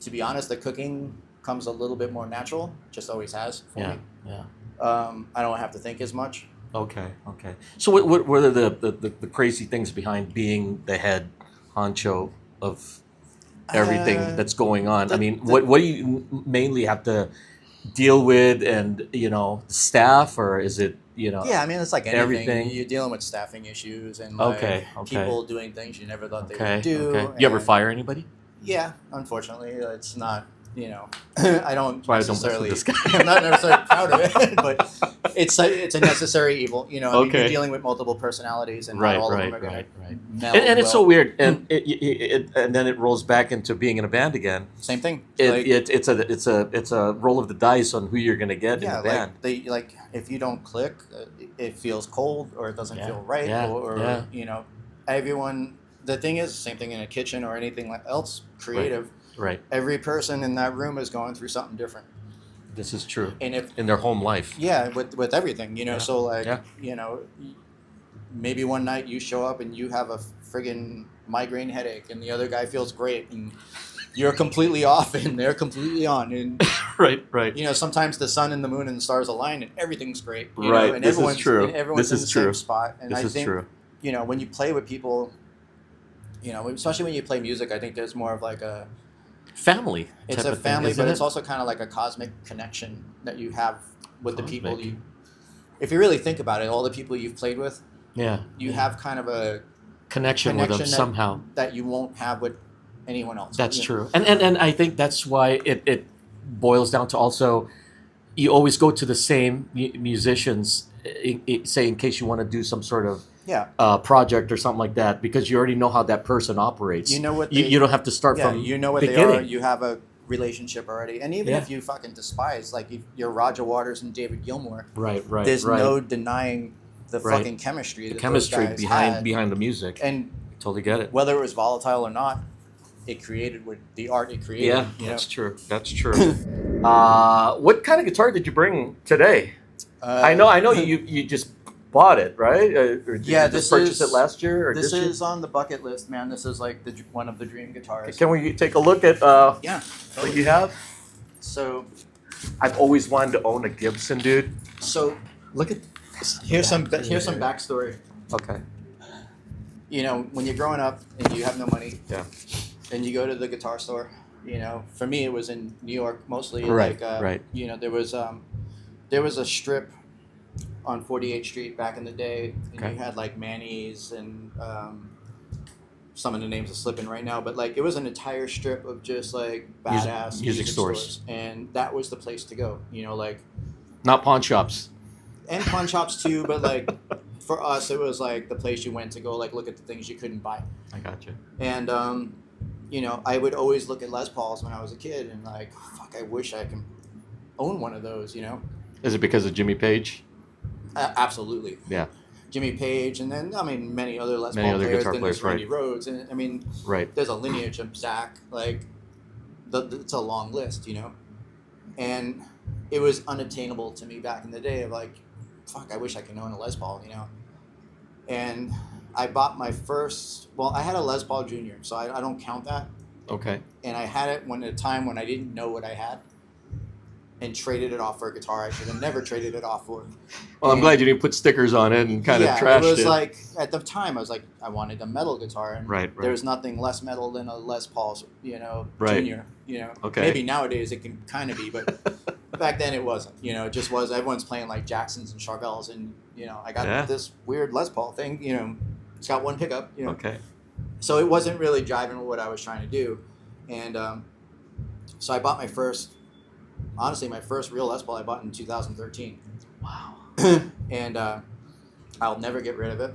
To be honest, the cooking comes a little bit more natural. Just always has for me. Yeah. I don't have to think as much. Okay. So what are the crazy things behind being the head honcho of everything that's going on? I mean, what do you mainly have to deal with, and the staff, or is it Yeah, I mean, it's like anything. everything? You're dealing with staffing issues and people doing things you never thought they would do. Okay. You ever fire anybody? Yeah, unfortunately, it's not I don't That's why I don't mess with necessarily. this guy. I'm not necessarily proud of it, but it's a necessary evil. I mean, Okay. you're dealing with multiple personalities, and Right, not all right, of them are going right. to meld. And it's so well. weird, and and then it rolls back into being in a band again. Same thing. It's a roll of the dice on who you're going to get in the band. If you don't click, it feels cold, or it doesn't feel right, Yeah, or yeah. everyone. The thing is, same thing in a kitchen or anything else creative. Right. Every person in that room is going through something different. This is true. And if in their home life. Yeah, with everything, so Yeah. maybe one night you show up and you have a friggin' migraine headache, and the other guy feels great, and you're completely off and they're completely on, and right. sometimes the sun and the moon and the stars align and everything's great. Right. And This is everyone's true. And everyone's This in is the true. same spot. And This I is think true. when you play with people, especially when you play music, I think there's more of like a Family. It's type a of thing, family, isn't but it? it's also kind of like a cosmic connection that you have with the people Cosmic. if you really think about it, all the people you've played with, Yeah. you have kind of a Connection with them that- somehow. that you won't have with anyone else. That's true. And I think that's why it boils down to also, you always go to the same musicians, say in case you want to do some sort of Yeah. project or something like that, because you already know how that person operates. You know what you don't have to start Yeah, from you know what beginning. they are. You have a relationship already. And even Yeah. if you fucking despise, like if you're Roger Waters and David Gilmour, Right. there's no denying the Right. fucking chemistry. The that chemistry those guys had. behind the music. And Totally get it. whether it was volatile or not, it created with the art it created. Yeah, you know? that's true. That's true. What kind of guitar did you bring today? I know you just bought it, right? Or did you just purchase it last year? Or This did you? is on the bucket list, man. This is like one of the dream guitars. Can we take a look at Yeah. what you have? So I've always wanted to own a Gibson, dude. so Look at this. here's some backstory. Okay. When you're growing up and you have no money, Yeah. and you go to the guitar store, for me it was in New York mostly. Right, Like, right. There was a strip on 48th Street back in the day, and Okay. you had like Manny's and some of the names are slipping right now, but like it was an entire strip of just like badass Music stores. and that was the place to go. Not pawn shops. And pawn shops too, but like for us it was like the place you went to go like look at the things you couldn't buy. I got you. And I would always look at Les Pauls when I was a kid and like, fuck, I wish I could own one of those, Is it because of Jimmy Page? Absolutely. Yeah. Jimmy Page, and then many other Les Many Paul other players. guitar Then there's players, Randy Rhoads, and Right. there's a lineage of Zach. Like, it's a long list, And it was unattainable to me back in the day. Of like, fuck, I wish I could own a Les Paul, And I bought my first. Well, I had a Les Paul Junior, so I don't count that. Okay. And I had it at a time when I didn't know what I had, and traded it off for a guitar I should have never traded it off for. Well, I'm glad you didn't put stickers on it and kind of trashed it. It was like, at the time, I was like, I wanted a metal guitar. And Right. there was nothing less metal than a Les Paul, Right. Junior. Okay. Maybe nowadays it can kind of be, but back then it wasn't. It just was. Everyone's playing like Jacksons and Charvels, and, I got this weird Les Paul thing, it's got one pickup, Okay. So it wasn't really driving with what I was trying to do. And so I bought my first real Les Paul I bought in 2013. Wow. And I'll never get rid of it.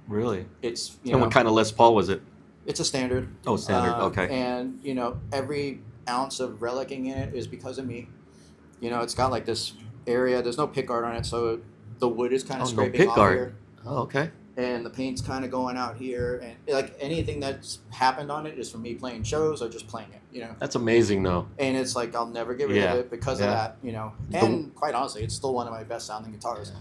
Really? It's, And what kind of Les Paul was it? it's a standard. Oh, standard. Okay. And, every ounce of relicking in it is because of me. It's got like this area, there's no pick guard on it, so the wood is kind of Oh, no scraping pick off guard. here. Oh, okay. And the paint's kind of going out here, and like anything that's happened on it is from me playing shows or just playing it, That's amazing, though. And it's like I'll never get rid Yeah. of it because of that, And quite honestly, it's still one of my best sounding guitars.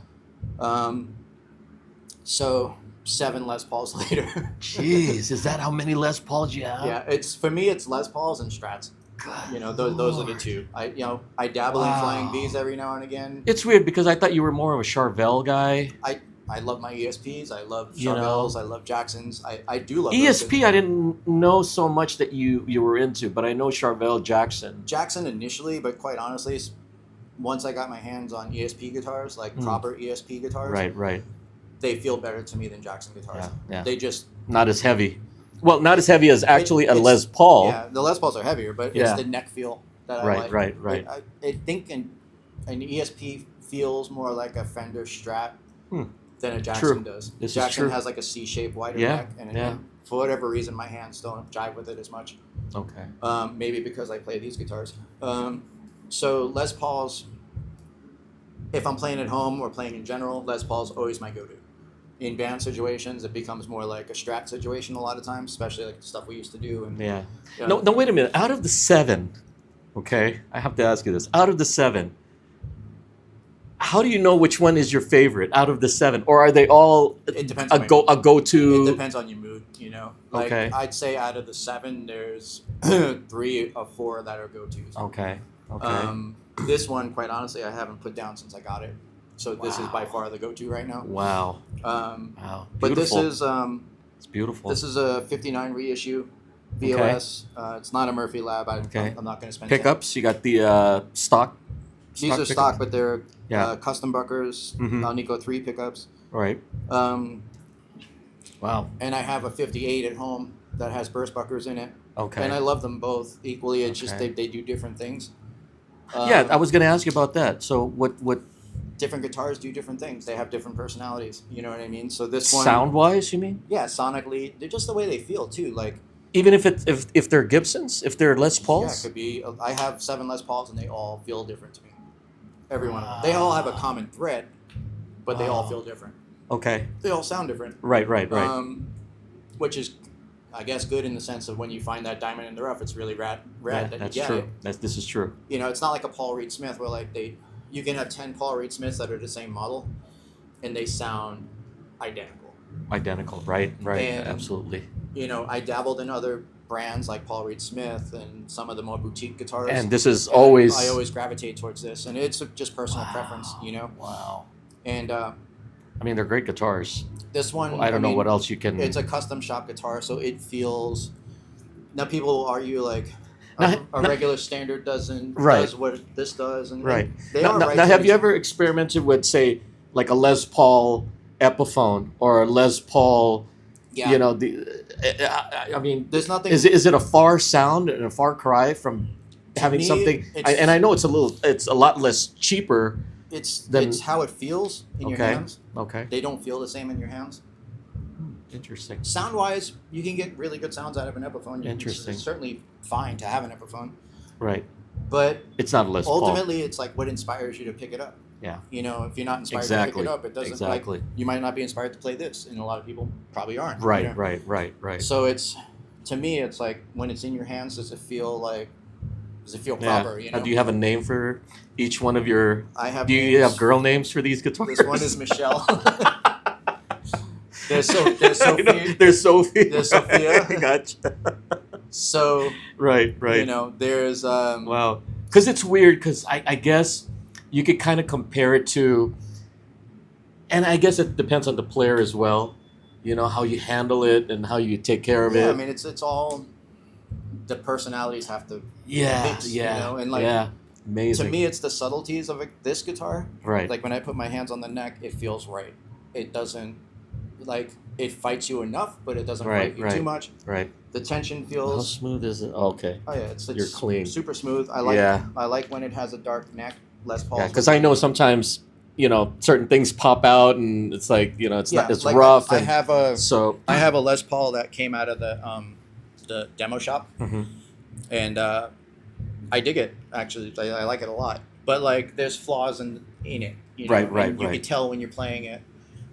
So 7 Les Pauls later. Jeez, is that how many Les Pauls you have? Yeah, for me it's Les Pauls and Strats. God, Those are the two. I dabble in Wow. flying Vs every now and again. It's weird because I thought you were more of a Charvel guy. I love my ESPs. I love You know. Charvels. I love Jacksons. I do love those ESP, I didn't know so much that you were into, but I know Charvel, Jackson. Jackson initially, but quite honestly, once I got my hands on ESP guitars, like proper ESP guitars, Right. they feel better to me than Jackson guitars. Yeah. They just Not as heavy. Well, not as heavy as actually a it's- Les Paul. Yeah, the Les Pauls are heavier, but Yeah. it's the neck feel. that I like. Right. I think an ESP feels more like a Fender Strat than a Jackson does. This Jackson is true. has like a C-shaped wider Yeah, neck, and yeah. for whatever reason, my hands don't jive with it as much. Okay. Maybe because I play these guitars. So Les Pauls, if I'm playing at home or playing in general, Les Paul's always my go-to. In band situations, it becomes more like a Strat situation a lot of times, especially like the stuff we used to do. And Yeah. you know, No, wait a minute. Out of the 7, okay, I have to ask you this. Out of the 7, how do you know which one is your favorite out of the 7, or are they all it depends. a go-to? It depends on your mood, you know. Like, Okay. I'd say out of the 7, there's 3 or 4 that are go-tos. Okay. This one, quite honestly, I haven't put down since I got it. So this is by Wow. far the go-to right now. Wow. Wow. Beautiful. But this is it's beautiful. this is a 59 reissue VOS. It's not a Murphy Lab. I'm not going to spend Pickups. You got the stock. These are pickups? stock, but they're Yeah. custom Buckers, Mhm. Alnico 3 pickups. Right. Wow. And I have a 58 at home that has burst Buckers in it. Okay. And I love them both equally. It's just Okay. they do different things. Yeah, I was going to ask you about that. So what Different guitars do different things. They have different personalities. You know what I mean? So this one, sound-wise, you mean? yeah, sonically, they're just the way they feel too. Like, Even if they're Gibsons, if they're Les yeah, it Pauls? could be. I have 7 Les Pauls, and they all feel different to me. Every one of them. They all have a common thread, but they all feel different. Okay. They all sound different. Right. Which is, I guess, good in the sense of when you find that diamond in the rough, it's really rad Yeah, that that's you get true. it. This is true. You know, it's not like a Paul Reed Smith where like you can have 10 Paul Reed Smiths that are the same model, and they sound identical. Identical, right? And, Absolutely. You know, I dabbled in other brands like Paul Reed Smith and some of the more boutique guitarists. And this is And always... I always gravitate towards this, and it's just personal preference, you know. Wow. And I mean, they're great guitars. this one, Well, I don't know what else you can... It's a custom shop guitar, so it feels. Now people will argue like Now- a regular standard doesn't Right. does what this does, and Right. they Now, are right now to have an you ever experimented with, say, like a Les Paul Epiphone or a Les Paul, Yeah. you know, I mean, There's nothing. is it a far sound and a far cry from having me, something? it's- And I know it's a lot less cheaper. It's then- how it feels in your Okay. hands. Okay. They don't feel the same in your hands. Interesting. Sound wise, you can get really good sounds out of an Epiphone. Interesting. It's certainly fine to have an Epiphone, Right. but It's not a Les Paul. ultimately, it's like what inspires you to pick it up. Yeah. You know, if you're not inspired to Exactly. pick it up, it doesn't. Exactly. Like, you might not be inspired to play this, and a lot of people probably aren't. Right. you know? Right. So to me, it's like when it's in your hands, does it feel proper? You know. Do you have a name for each one of your? I have. Do you names. have girl names for these guitars? This one is Michelle. there's Sophie. There's Sophie. There's Sophia. Gotcha. So Right. you know, there's Wow. Because it's weird. Because I guess you could kind of compare it to, and I guess it depends on the player as well. You know how you handle it and how you take care of yeah, it. I mean, it's all the personalities have to Yeah. mix, Yeah. you know, and like yeah. Amazing. to me, it's the subtleties of this guitar. Right. Like when I put my hands on the neck, it feels right. It doesn't it fights you enough, but it doesn't Right, fight you right. too much. Right. The tension How feels. smooth is it? Okay. Oh yeah, it's You're clean. super smooth. Yeah. I like when it has a dark neck. Les Paul. Yeah, because I know sometimes, you know, certain things pop out and it's like, you know, it's like rough. I and have a so Les Paul that came out of the demo shop, Mhm. and I dig it actually. I like it a lot. But like, there's flaws in it. You know? Right, And you right. can tell when you're playing it.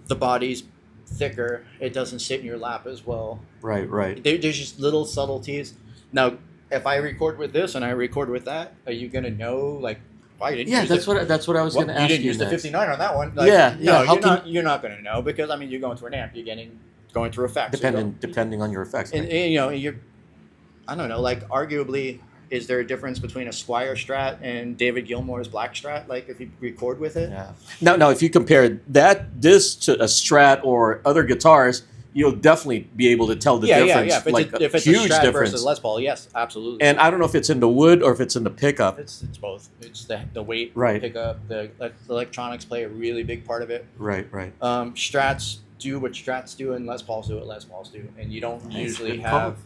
The body's thicker. It doesn't sit in your lap as well. Right. There's just little subtleties. Now, if I record with this and I record with that, are you gonna know like why you didn't? Yeah, use that's what I was going to ask you. You didn't use the next. 59 on that one. Yeah, No, how you're not gonna know because I mean you're going through an amp. You're going through effects. Depending on your effects. And you know I don't know. Like arguably, is there a difference between a Squier Strat and David Gilmour's Black Strat? Like if you record with it. Yeah. Now, if you compare this to a Strat or other guitars, you'll definitely be able to tell the difference. If it's huge a Strat difference. versus Les Paul, yes, absolutely. And I don't know if it's in the wood or if it's in the pickup. It's both. It's the weight, Right. pickup, the electronics play a really big part of it. Right. Strats do what Strats do, and Les Pauls do what Les Pauls do, and you don't Nice. usually Good call. have.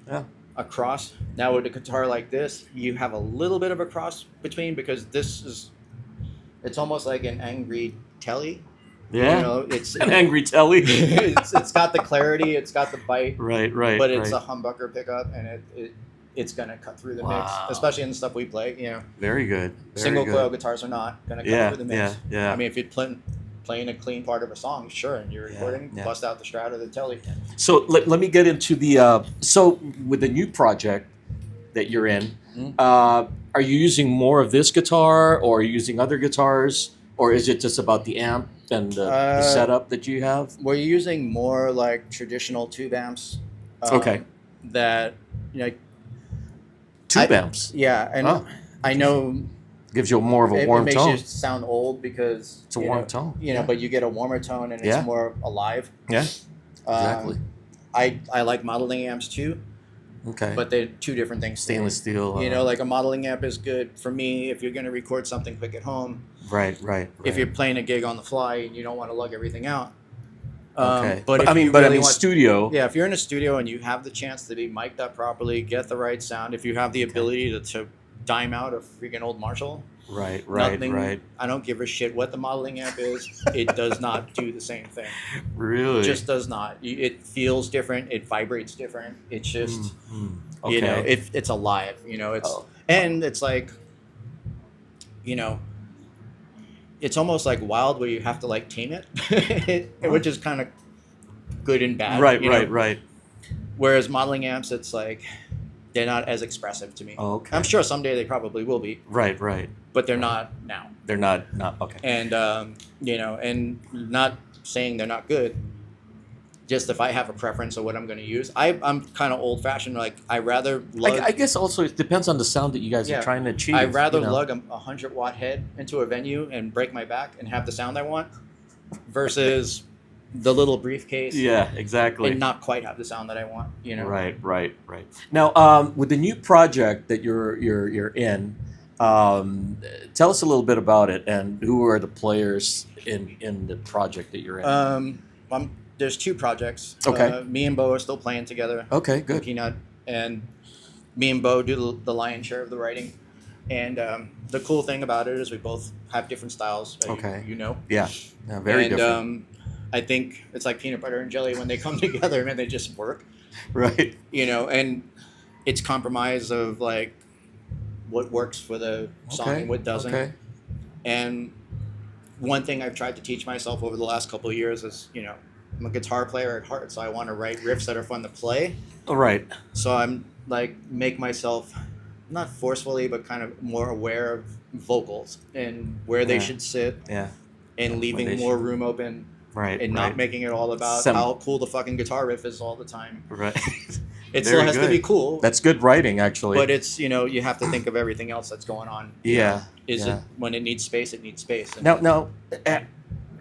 Yeah. a cross. Now with a guitar like this, you have a little bit of a cross between, because it's almost like an angry telly. Yeah. You know, it's An angry telly. it's got the clarity, it's got the bite, right. but it's right. a humbucker pickup, and it's gonna cut through the mix, Wow. especially in the stuff we play. You know, Very good. Very single good. coil guitars are not gonna cut Yeah, through the mix. yeah. I mean, if you're playing a clean part of a song, sure, and you're recording, yeah. bust out the Strat or the telly. So let me get into the so with the new project that you're in, are you using more of this guitar, or are you using other guitars, or is it just about the amp and the setup that you have? We're using more like traditional tube amps. Okay. That, you know, Tube amps. Yeah, and I know gives you more of a it warm makes tone. you sound old because It's a warm tone. You know, but you get a warmer tone and it's Yeah. more alive. Yeah. Exactly. I like modeling amps too, Okay. but they're two different things. Stainless steel. You know, like a modeling amp is good for me if you're going to record something quick at home. Right. If you're playing a gig on the fly and you don't want to lug everything out. Okay. But I mean, studio. Yeah, if you're in a studio and you have the chance to be mic'd up properly, get the right sound, if you have the ability to dime out a freaking old Marshall. Right. I don't give a shit what the modeling amp is. It does not do the same thing. Really? It just does not. It feels different. It vibrates different. It's just, Okay. you know, it's alive. You know, and it's like, you know, it's almost like wild where you have to like tame it, which is kind of good and bad. Right. Whereas modeling amps, it's like they're not as expressive to me. Oh, okay. I'm sure someday they probably will be. Right. But they're not now. They're not okay. And you know, and not saying they're not good. Just if I have a preference of what I'm going to use, I'm kind of old fashioned. Like I rather lug. I guess also it depends on the sound that you guys are trying to achieve. I'd rather lug a 100-watt head into a venue and break my back and have the sound I want, versus the little briefcase. Yeah, exactly. And not quite have the sound that I want. You know. Right. Now, with the new project that you're in, tell us a little bit about it and who are the players in the project that you're in. There's two projects. Okay. Me and Bo are still playing together. Okay, good. Peanut, and me and Bo do the lion's share of the writing. And the cool thing about it is we both have different styles. Okay. You know. Yeah, very different. I think it's like peanut butter and jelly when they come together, man. They just work. Right. You know, and it's compromise of like what works for the song and what doesn't. Okay. And one thing I've tried to teach myself over the last couple of years is, you know, I'm a guitar player at heart, so I want to write riffs that are fun to play. Right. So I'm like make myself not forcefully, but kind of more aware of vocals and where they should sit. Yeah. And leaving more room open. Right. And not making it all about how cool the fucking guitar riff is all the time. Right. It still has to be cool. That's good writing, actually. But it's, you know, you have to think of everything else that's going on. Yeah. Is it when it needs space? It needs space. And now,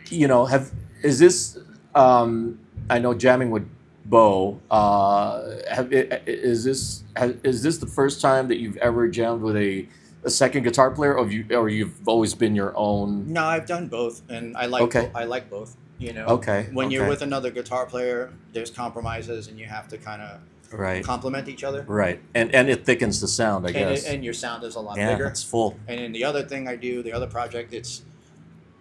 you know, is this? I know jamming with Bo. Is this the first time that you've ever jammed with a second guitar player, or you've always been your own? No, I've done both, and I like I like both. You know. Okay. When you're with another guitar player, there's compromises, and you have to kind of complement each other. Right, and it thickens the sound, I guess. And your sound is a lot bigger. bigger. It's full. And in the other thing I do, the other project,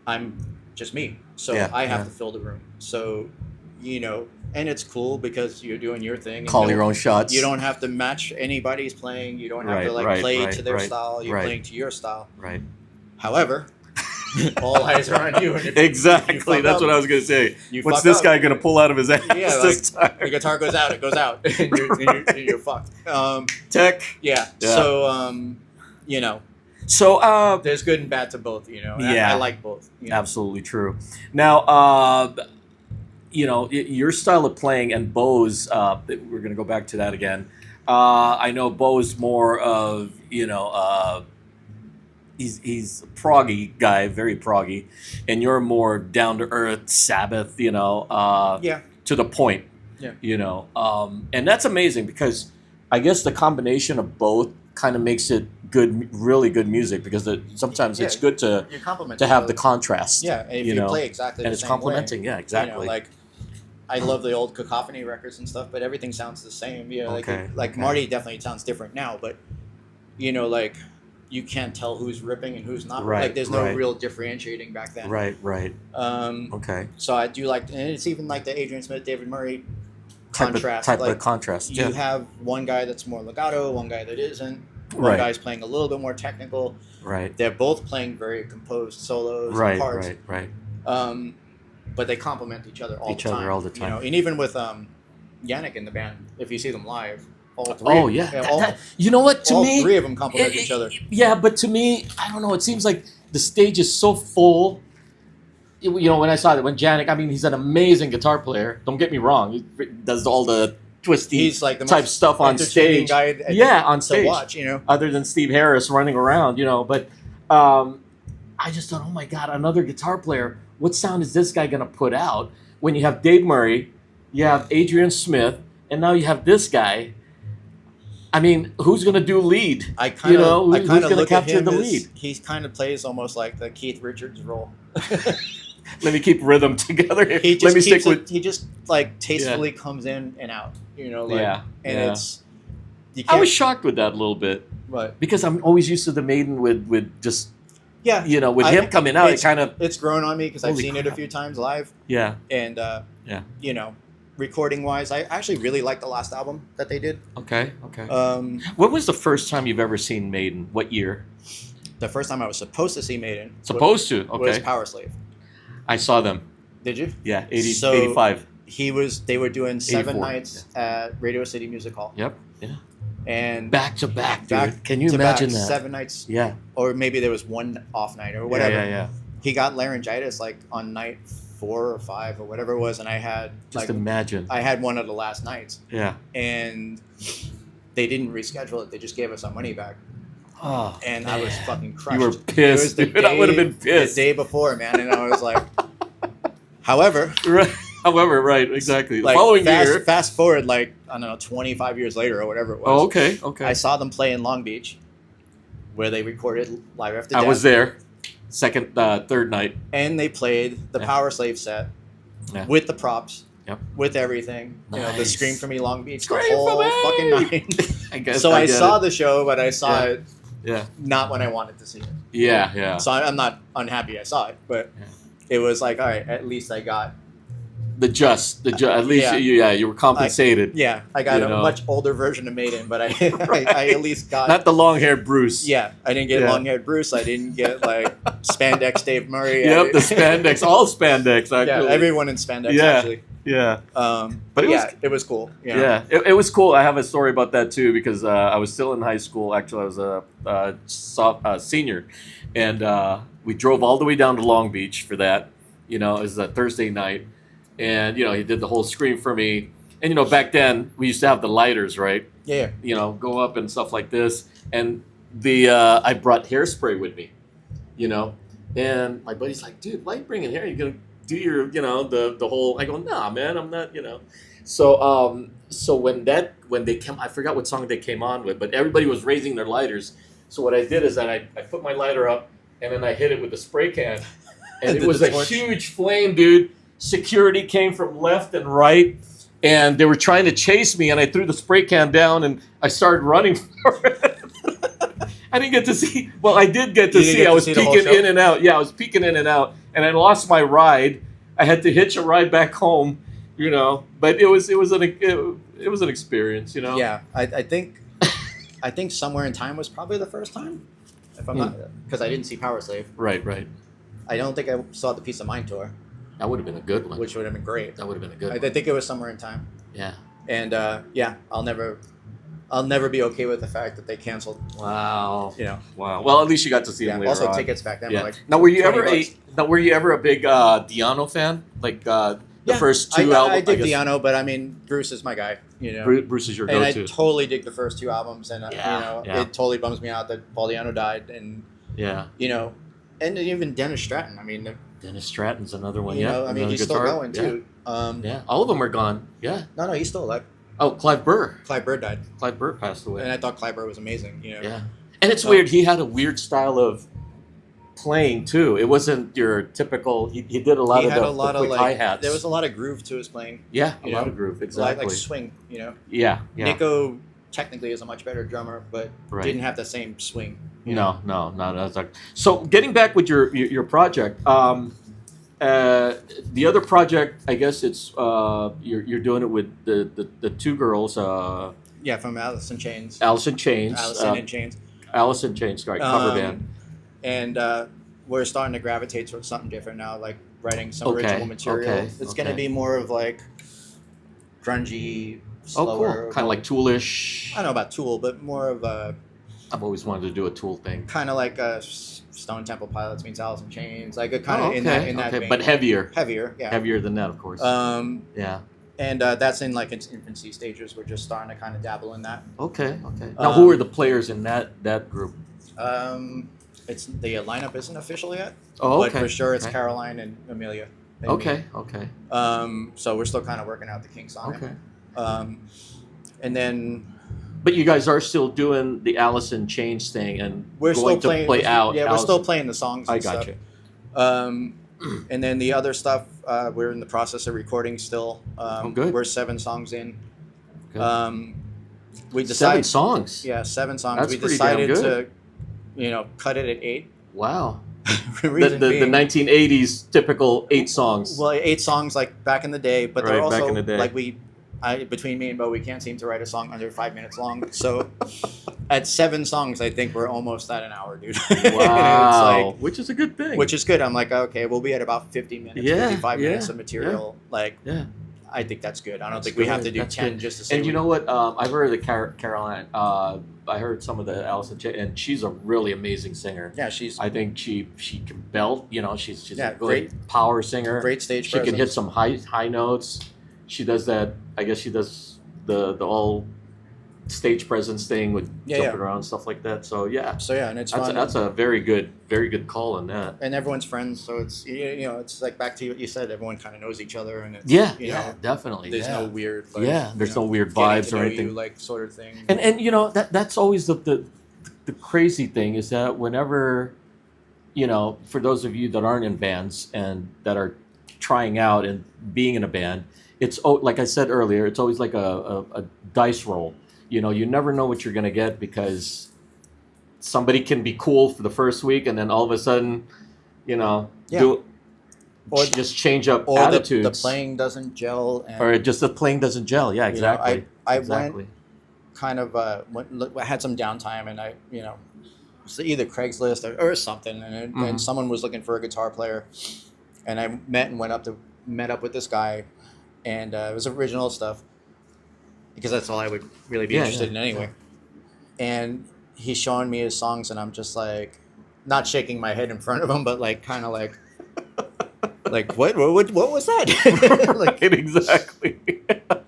I'm just me, so I have to fill the room. So, you know, and it's cool because you're doing your thing. Call your own shots. You don't have to match anybody's playing. You don't have to play to their style. You're playing to your style. Right. However, all eyes are on you. Exactly. That's what I was going to say. What's this guy going to pull out of his ass this time? The guitar goes out, it goes out, and you're fucked. Tech. Yeah. So, you know. So there's good and bad to both, you know. I like both. You know? Absolutely true. Now, you know, your style of playing and Bo's. We're going to go back to that again. I know Bo's more of, you know. He's a proggy guy, very proggy, and you're more down to earth, Sabbath, you know, to the point, you know, and that's amazing because I guess the combination of both kind of makes it good, really good music because sometimes it's good to have the contrast. Yeah, if you play exactly and the it's same complementing. way, Yeah, exactly. You know, like I love the old Cacophony records and stuff, but everything sounds the same. You know, like Marty definitely sounds different now, but you know, like you can't tell who's ripping and who's not. Right, like there's no real differentiating back then. Right. Okay. So I do like, and it's even like the Adrian Smith, David Murray contrast. Type like, of contrast. You have one guy that's more legato, one guy that isn't. One Right. guy's playing a little bit more technical. Right. They're both playing very composed solos and parts. Right. But they complement each other all the time. You know, and even with Yannick in the band, if you see them live, all three. Oh yeah. You know what? To all me, three of them complement each other. Yeah, but to me, I don't know. It seems like the stage is so full. You know, when I saw that, when Yannick, I mean, he's an amazing guitar player. Don't get me wrong. He does all the twisty he's like the type most stuff on stage. Guy on stage. to watch, you know, other than Steve Harris running around, you know. But I just thought, oh my God, another guitar player. What sound is this guy going to put out? When you have Dave Murray, you have Adrian Smith, and now you have this guy. I mean, who's going to do lead? I kind of who's going to look at capture him the as, lead? he kind of plays almost like the Keith Richards role. Let me keep rhythm together. He just Let me stick with. He just like tastefully comes in and out, you know. Like, it's. I was shocked with that a little bit, right? Because I'm always used to the Maiden with just. Yeah, you know, with him coming out, it kind of it's grown on me because I've seen it a few times live. Yeah, and you know, recording wise, I actually really like the last album that they did. Okay. When was the first time you've ever seen Maiden? What year? The first time I was supposed to see Maiden. Was Power Slave. I saw them. Did you? Yeah, 85. They were doing 7 84. nights at Radio City Music Hall. Yep. Yeah. And back to back, dude. Can you imagine that? 7 nights. Yeah. Or maybe there was one off night or whatever. Yeah. He got laryngitis like on night 4 or 5 or whatever it was, and I had imagine. I had one of the last nights. Yeah. And they didn't reschedule it. They just gave us our money back. Oh, and man. I was fucking crushed. You were pissed, dude. I would have been pissed. The day before, man, and I was like, however, right, exactly. Like, the following year. Fast forward, like, I don't know, 25 years later or whatever it was. Oh, okay. I saw them play in Long Beach, where they recorded Live After Death. I was there, third night. And they played the Power Slave set with the props. Yep. With everything, you know, the Scream for Me Long Beach, Scream the whole fucking night. I saw the show, but I saw it not when I wanted to see it. Yeah. So I'm not unhappy I saw it, but it was like, all right, at least I got at least you were compensated. I got a much older version of Maiden, but I at least got not the long-haired Bruce. Yeah, I didn't get long-haired Bruce. I didn't get like spandex Dave Murray. Yep, the spandex, all spandex. Actually, yeah, everyone in spandex. Actually. Yeah. But it was cool. You know? Yeah, it was cool. I have a story about that too because I was still in high school. Actually, I was a senior, and we drove all the way down to Long Beach for that. You know, it was a Thursday night. And, you know, he did the whole Scream for Me. And, you know, back then, we used to have the lighters, right? Yeah. You know, go up and stuff like this. And I brought hairspray with me, you know. And my buddy's like, dude, why are you bringing hair? You're going to do your, you know, the whole... I go, nah, man, I'm not, you know. So when they came... I forgot what song they came on with, but everybody was raising their lighters. So what I did is that I put my lighter up, and then I hit it with the spray can. And it was a huge flame, dude. Security came from left and right, and they were trying to chase me, and I threw the spray can down, and I started running for it. I didn't get to see. Well, I did get to see. I was peeking in and out. Yeah, I was peeking in and out, and I lost my ride. I had to hitch a ride back home, you know. But it was an experience, you know. Yeah, I think Somewhere in Time was probably the first time, if I'm not, because I didn't see Power Slave. Right. I don't think I saw the Peace of Mind tour. That would have been a good one. Which would have been great. That would have been a good one. I think it was Somewhere in Time. Yeah. And I'll never be okay with the fact that they canceled. Wow. You know. Wow. Well, at least you got to see them later also on. Tickets back then were like Now, were you $20. ever a big Di'Anno fan? Like the first two albums? I dig Di'Anno, but I mean, Bruce is my guy. You know. Bruce is your go-to. And I totally dig the first 2 albums, and it totally bums me out that Paul Di'Anno died, and you know, and even Dennis Stratton. I mean. Dennis Stratton's another one. You know, I mean, he's still going too. All of them are gone. Yeah. No, he's still alive. Oh, Clive Burr. Clive Burr died. Clive Burr passed away. And I thought Clive Burr was amazing. You know. Yeah. And it's weird. He had a weird style of playing too. It wasn't your typical. He did a lot He of had the, a lot the of quick like, hi-hats. there was a lot of groove to his playing. Yeah, a you lot know? of groove. Exactly. Like swing, Yeah. Nico technically is a much better drummer, but Right. didn't have the same swing. No, that's like. So getting back with your project, the other project, I guess it's you're doing it with the two girls, Yeah, from Alison Chains. Alison Chains, Alison and Chains. Alison Chains, right? Cover band. And we're starting to gravitate towards something different now, like writing some Okay, original material. okay, It's going to okay. be more of like grungy, Oh, slower. cool. Kind of like Toolish. I don't know about Tool, but more of a I've always wanted to do a Tool thing. kind of like Stone Temple Pilots meets Alice in Chains, like a kind of in that vein. But heavier. Heavier, yeah. Heavier than that, of course. Yeah. And that's in like its infancy stages. We're just starting to kind of dabble in that. Okay. Now, who are the players in that group? It's the lineup isn't official yet. Oh, okay. But for sure, it's Okay. Caroline and Amelia. and me. Okay. So we're still kind of working out the kinks on Okay. it. And then But you guys are still doing the Alison Chains thing and we're going still to playing. play out. Yeah, we're Allison. still playing the songs. I And got stuff. you. And then the other stuff, we're in the process of recording still. Good. We're 7 songs in. Good. We 7 decided. songs. Yeah, 7 songs. That's We pretty damn decided good. to, cut it at 8. Wow. Reason The being- 1980s typical 8 songs. Well, 8 songs like back in the day, but they're Right, also back in the day. like between me and Bo, we can't seem to write a song under 5 minutes long. So at 7 songs, I think we're almost at an hour, dude. Wow. Which is a good thing. Which is good. I'm like, okay, we'll be at about 50 minutes, Yeah, 55 minutes yeah, of material. Like, yeah. I think that's good. I don't That's think we have to good. do That's 10 good. just to say. And you know what? I've heard of the Caroline. I heard some of the Alison, and she's a really amazing singer. Yeah, she's I think she can belt. She's Yeah, a great power singer. great stage She can hit presence. some high notes. She does that. I guess she does the all stage presence thing with jumping around and stuff like that. So yeah, So yeah, and it's fun. that's a very good call on that. And everyone's friends, so it's it's like back to what you said. Everyone kind of knows each other, and it's Yeah, you yeah, know, definitely. there's yeah. no weird There's no weird getting vibes to or know anything. you, like sort of thing. And that's always the crazy thing is that whenever for those of you that aren't in bands and that are trying out and being in a band, it's like I said earlier, it's always like a dice roll. You never know what you're gonna get because somebody can be cool for the first week and then all of a sudden, Or- just change up or attitudes, the playing doesn't gel, and or just the playing doesn't gel. Yeah, exactly. I exactly. went kind of I had some downtime, and I it's either Craigslist or something, and someone was looking for a guitar player, and I met up with this guy, and it was original stuff because that's all I would really be interested in anyway. And he's showing me his songs, and I'm just like, not shaking my head in front of him, but like kind of like. Like what was that? Like exactly.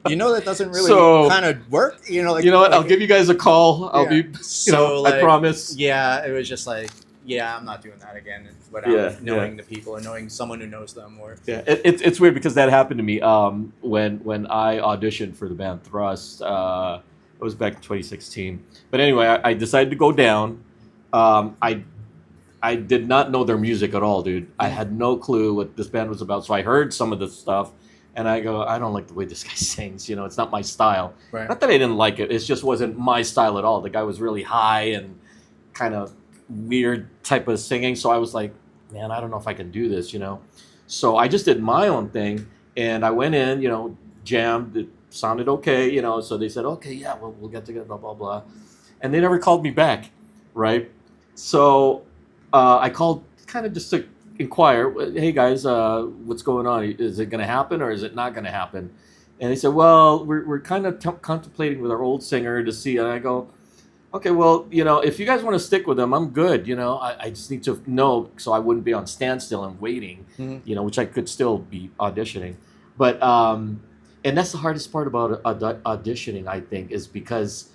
That doesn't really So- kind of work. You know what? I'll give you guys a call. I'll Yeah. be. So, I promise. Yeah, it was just like, I'm not doing that again without Yeah, knowing the people or knowing someone who knows them. Or Yeah, it's weird because that happened to me when I auditioned for the band Thrust. It was back in 2016. But anyway, I decided to go down. I did not know their music at all, dude. I had no clue what this band was about. So I heard some of the stuff, and I go, I don't like the way this guy sings. It's not my style. Right. Not that I didn't like it. It just wasn't my style at all. The guy was really high and kind of weird type of singing. So I was like, man, I don't know if I can do this, So I just did my own thing, and I went in, jammed. It sounded okay, So they said, okay, yeah, we'll get together, blah, blah, blah. And they never called me back, right? So I called kind of just to inquire, hey guys, what's going on? Is it going to happen or is it not going to happen? And they said, well, we're kind of contemplating with our old singer to see. And I go, okay, well, if you guys want to stick with them, I'm good. I just need to know so I wouldn't be on standstill and waiting, which I could still be auditioning. But, and that's the hardest part about auditioning, I think, is because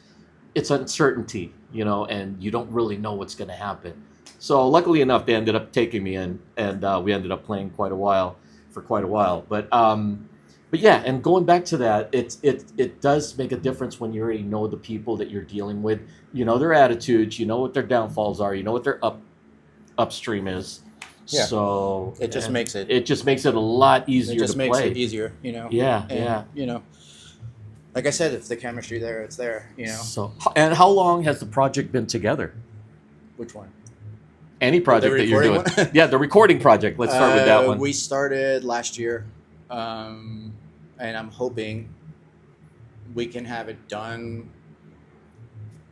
it's uncertainty, and you don't really know what's going to happen. So luckily enough, they ended up taking me in, and we ended up playing for quite a while. But yeah, and going back to that, it does make a difference when you already know the people that you're dealing with. You know their attitudes, you know what their downfalls are, you know what they're upstream is. Yeah. So It just makes it. it just makes it a lot easier It just to makes play. it easier, you know. Yeah, And, yeah. You know, like I said, if the chemistry there, it's there. You know. So, and how long has the project been together? Which one? Any project that you're doing? recording one? Yeah, the recording project. Let's start with that one. We started last year, and I'm hoping we can have it done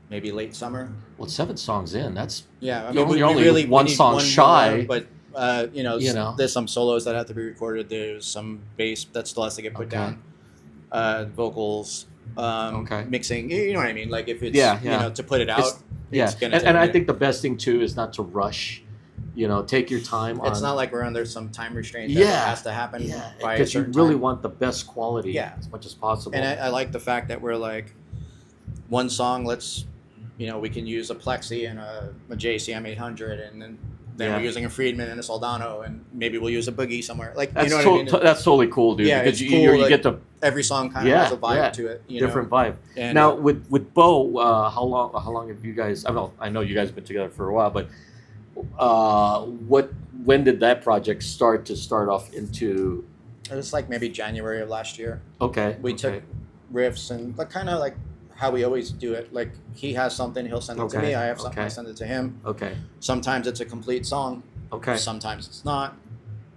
maybe late summer. Well, 7 songs in. That's Yeah, I You're mean, only we really one we need song shy. more, but you know, You know. there's some solos that have to be recorded. There's some bass that still has to get put Okay. down. Vocals, Okay. mixing. You know what I mean? Like if it's Yeah, you yeah. know to put it out, It's- yeah, it's gonna and take a I minute. think the best thing too is not to rush. You know, take your time. It's on, not like we're under some time restraint that Yeah. it has to happen by a because you certain really time. want the best quality. Yeah. As much as possible. And I like the fact that we're like, one song, we can use a Plexi and a JCM 800, and then Yeah. we're using a Friedman and a Soldano, and maybe we'll use a Boogie somewhere. Like, That's you know what I mean? that's totally cool, dude. Yeah, because it's you cool, you like, get the Every song kind of Yeah, has a vibe yeah. to it. You different know? vibe. And, Now with Bo, how long have you guys? I know you guys have been together for a while, but when did that project start off into? it was like maybe January of last year. Okay, We okay. took riffs and like kind of like how we always do it. Like he has something, he'll send it to Okay, me. I have something, I okay. send it to him. Okay, Sometimes it's a complete song. okay. Sometimes it's not.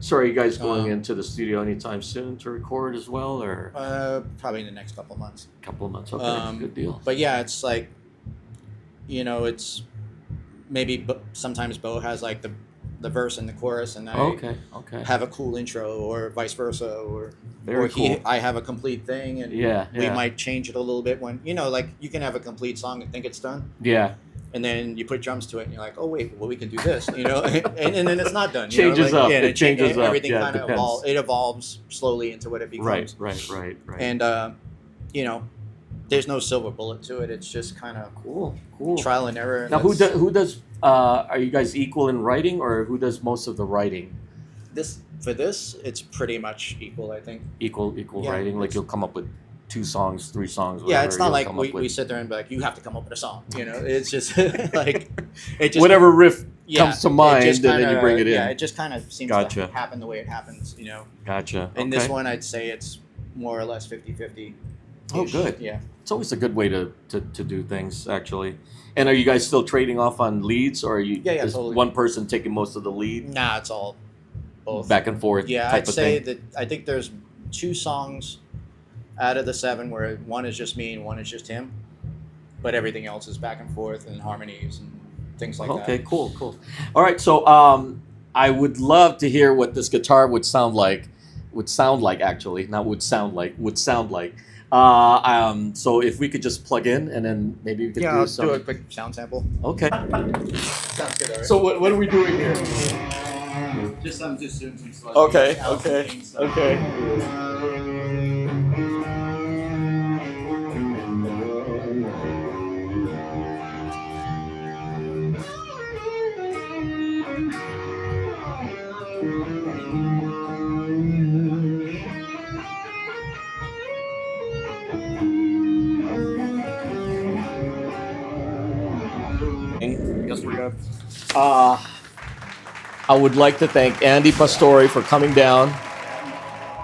So are you guys going Um, into the studio anytime soon to record as well, or Probably in the next couple months. a couple of months? Okay, good deal. But yeah, it's like, it's maybe sometimes Bo has like the verse and the chorus, and I Okay, okay. have a cool intro, or vice versa, or Very cool. I have a complete thing, and Yeah, we yeah. might change it a little bit when like you can have a complete song and think it's done, Yeah, and then you put drums to it, and you're like, oh wait, well we can do this, and then it's not done. Changes like, up. Yeah, It changes up. Everything Yeah, it kind of depends. evolves slowly into what it becomes. right. And there's no silver bullet to it. It's just kind of Cool. trial and error. And Now, who that's- does? Are you guys equal in writing, or who does most of the writing? for this? It's pretty much equal, I think. Equal Yeah, writing. Like it's- you'll come up with 2 songs, 3 songs. Yeah, whatever it's not you'll like come up we with. sit there and be like, you have to come up with a song. It's just like it just Whatever riff yeah, comes to it mind, just and then you kinda- bring it in. Yeah, it just kind of seems Gotcha. to happen the way it happens. Gotcha. In okay. this one, I'd say it's more or less 50-50. Oh, good. Yeah. It's always a good way to do things, actually. And are you guys still trading off on leads, or are you? Yeah, is totally. one person taking most of the lead, Nah, it's all both. back and forth Yeah, type I'd of say thing? that I think there's 2 songs out of the 7 where one is just me and one is just him, but everything else is back and forth and harmonies and things like Okay, that. cool. All right, so I would love to hear what this guitar would sound like. Actually, not would sound like. So if we could just plug in, and then maybe we could Yeah, do I'll some. do a quick sound sample. Okay. Sounds good, alright. So what are we doing here? I'm just doing some sludge. Okay. Guess we're good. I would like to thank Andy Pastore for coming down,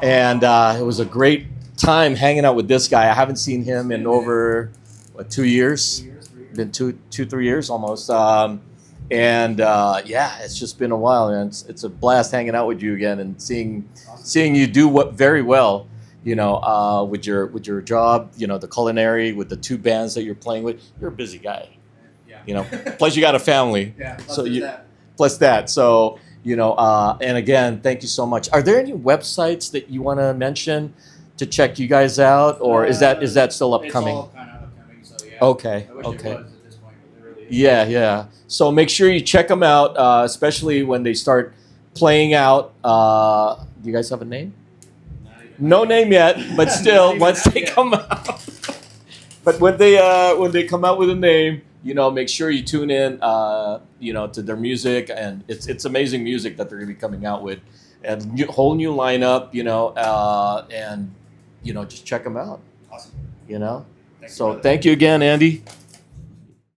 and it was a great time hanging out with this guy. I haven't seen him in over 2 years. Been 3 years almost. Yeah, it's just been a while, and it's a blast hanging out with you again and seeing you do very well. With your job, the culinary, with the 2 bands that you're playing with. You're a busy guy. Plus you got a family. Yeah. Plus that. So, and again, thank you so much. Are there any websites that you want to mention to check you guys out, or is that still upcoming? It's all kind of upcoming, so yeah. Okay. I wish Okay. it was at this point, but it really is. Yeah. So make sure you check them out, especially when they start playing out. Do you guys have a name? No name yet, but still, once they come out. But when they come out with a name, make sure you tune in, to their music, and it's amazing music that they're going to be coming out with, and whole new lineup, and just check them out. Awesome. So thank you again, Andy.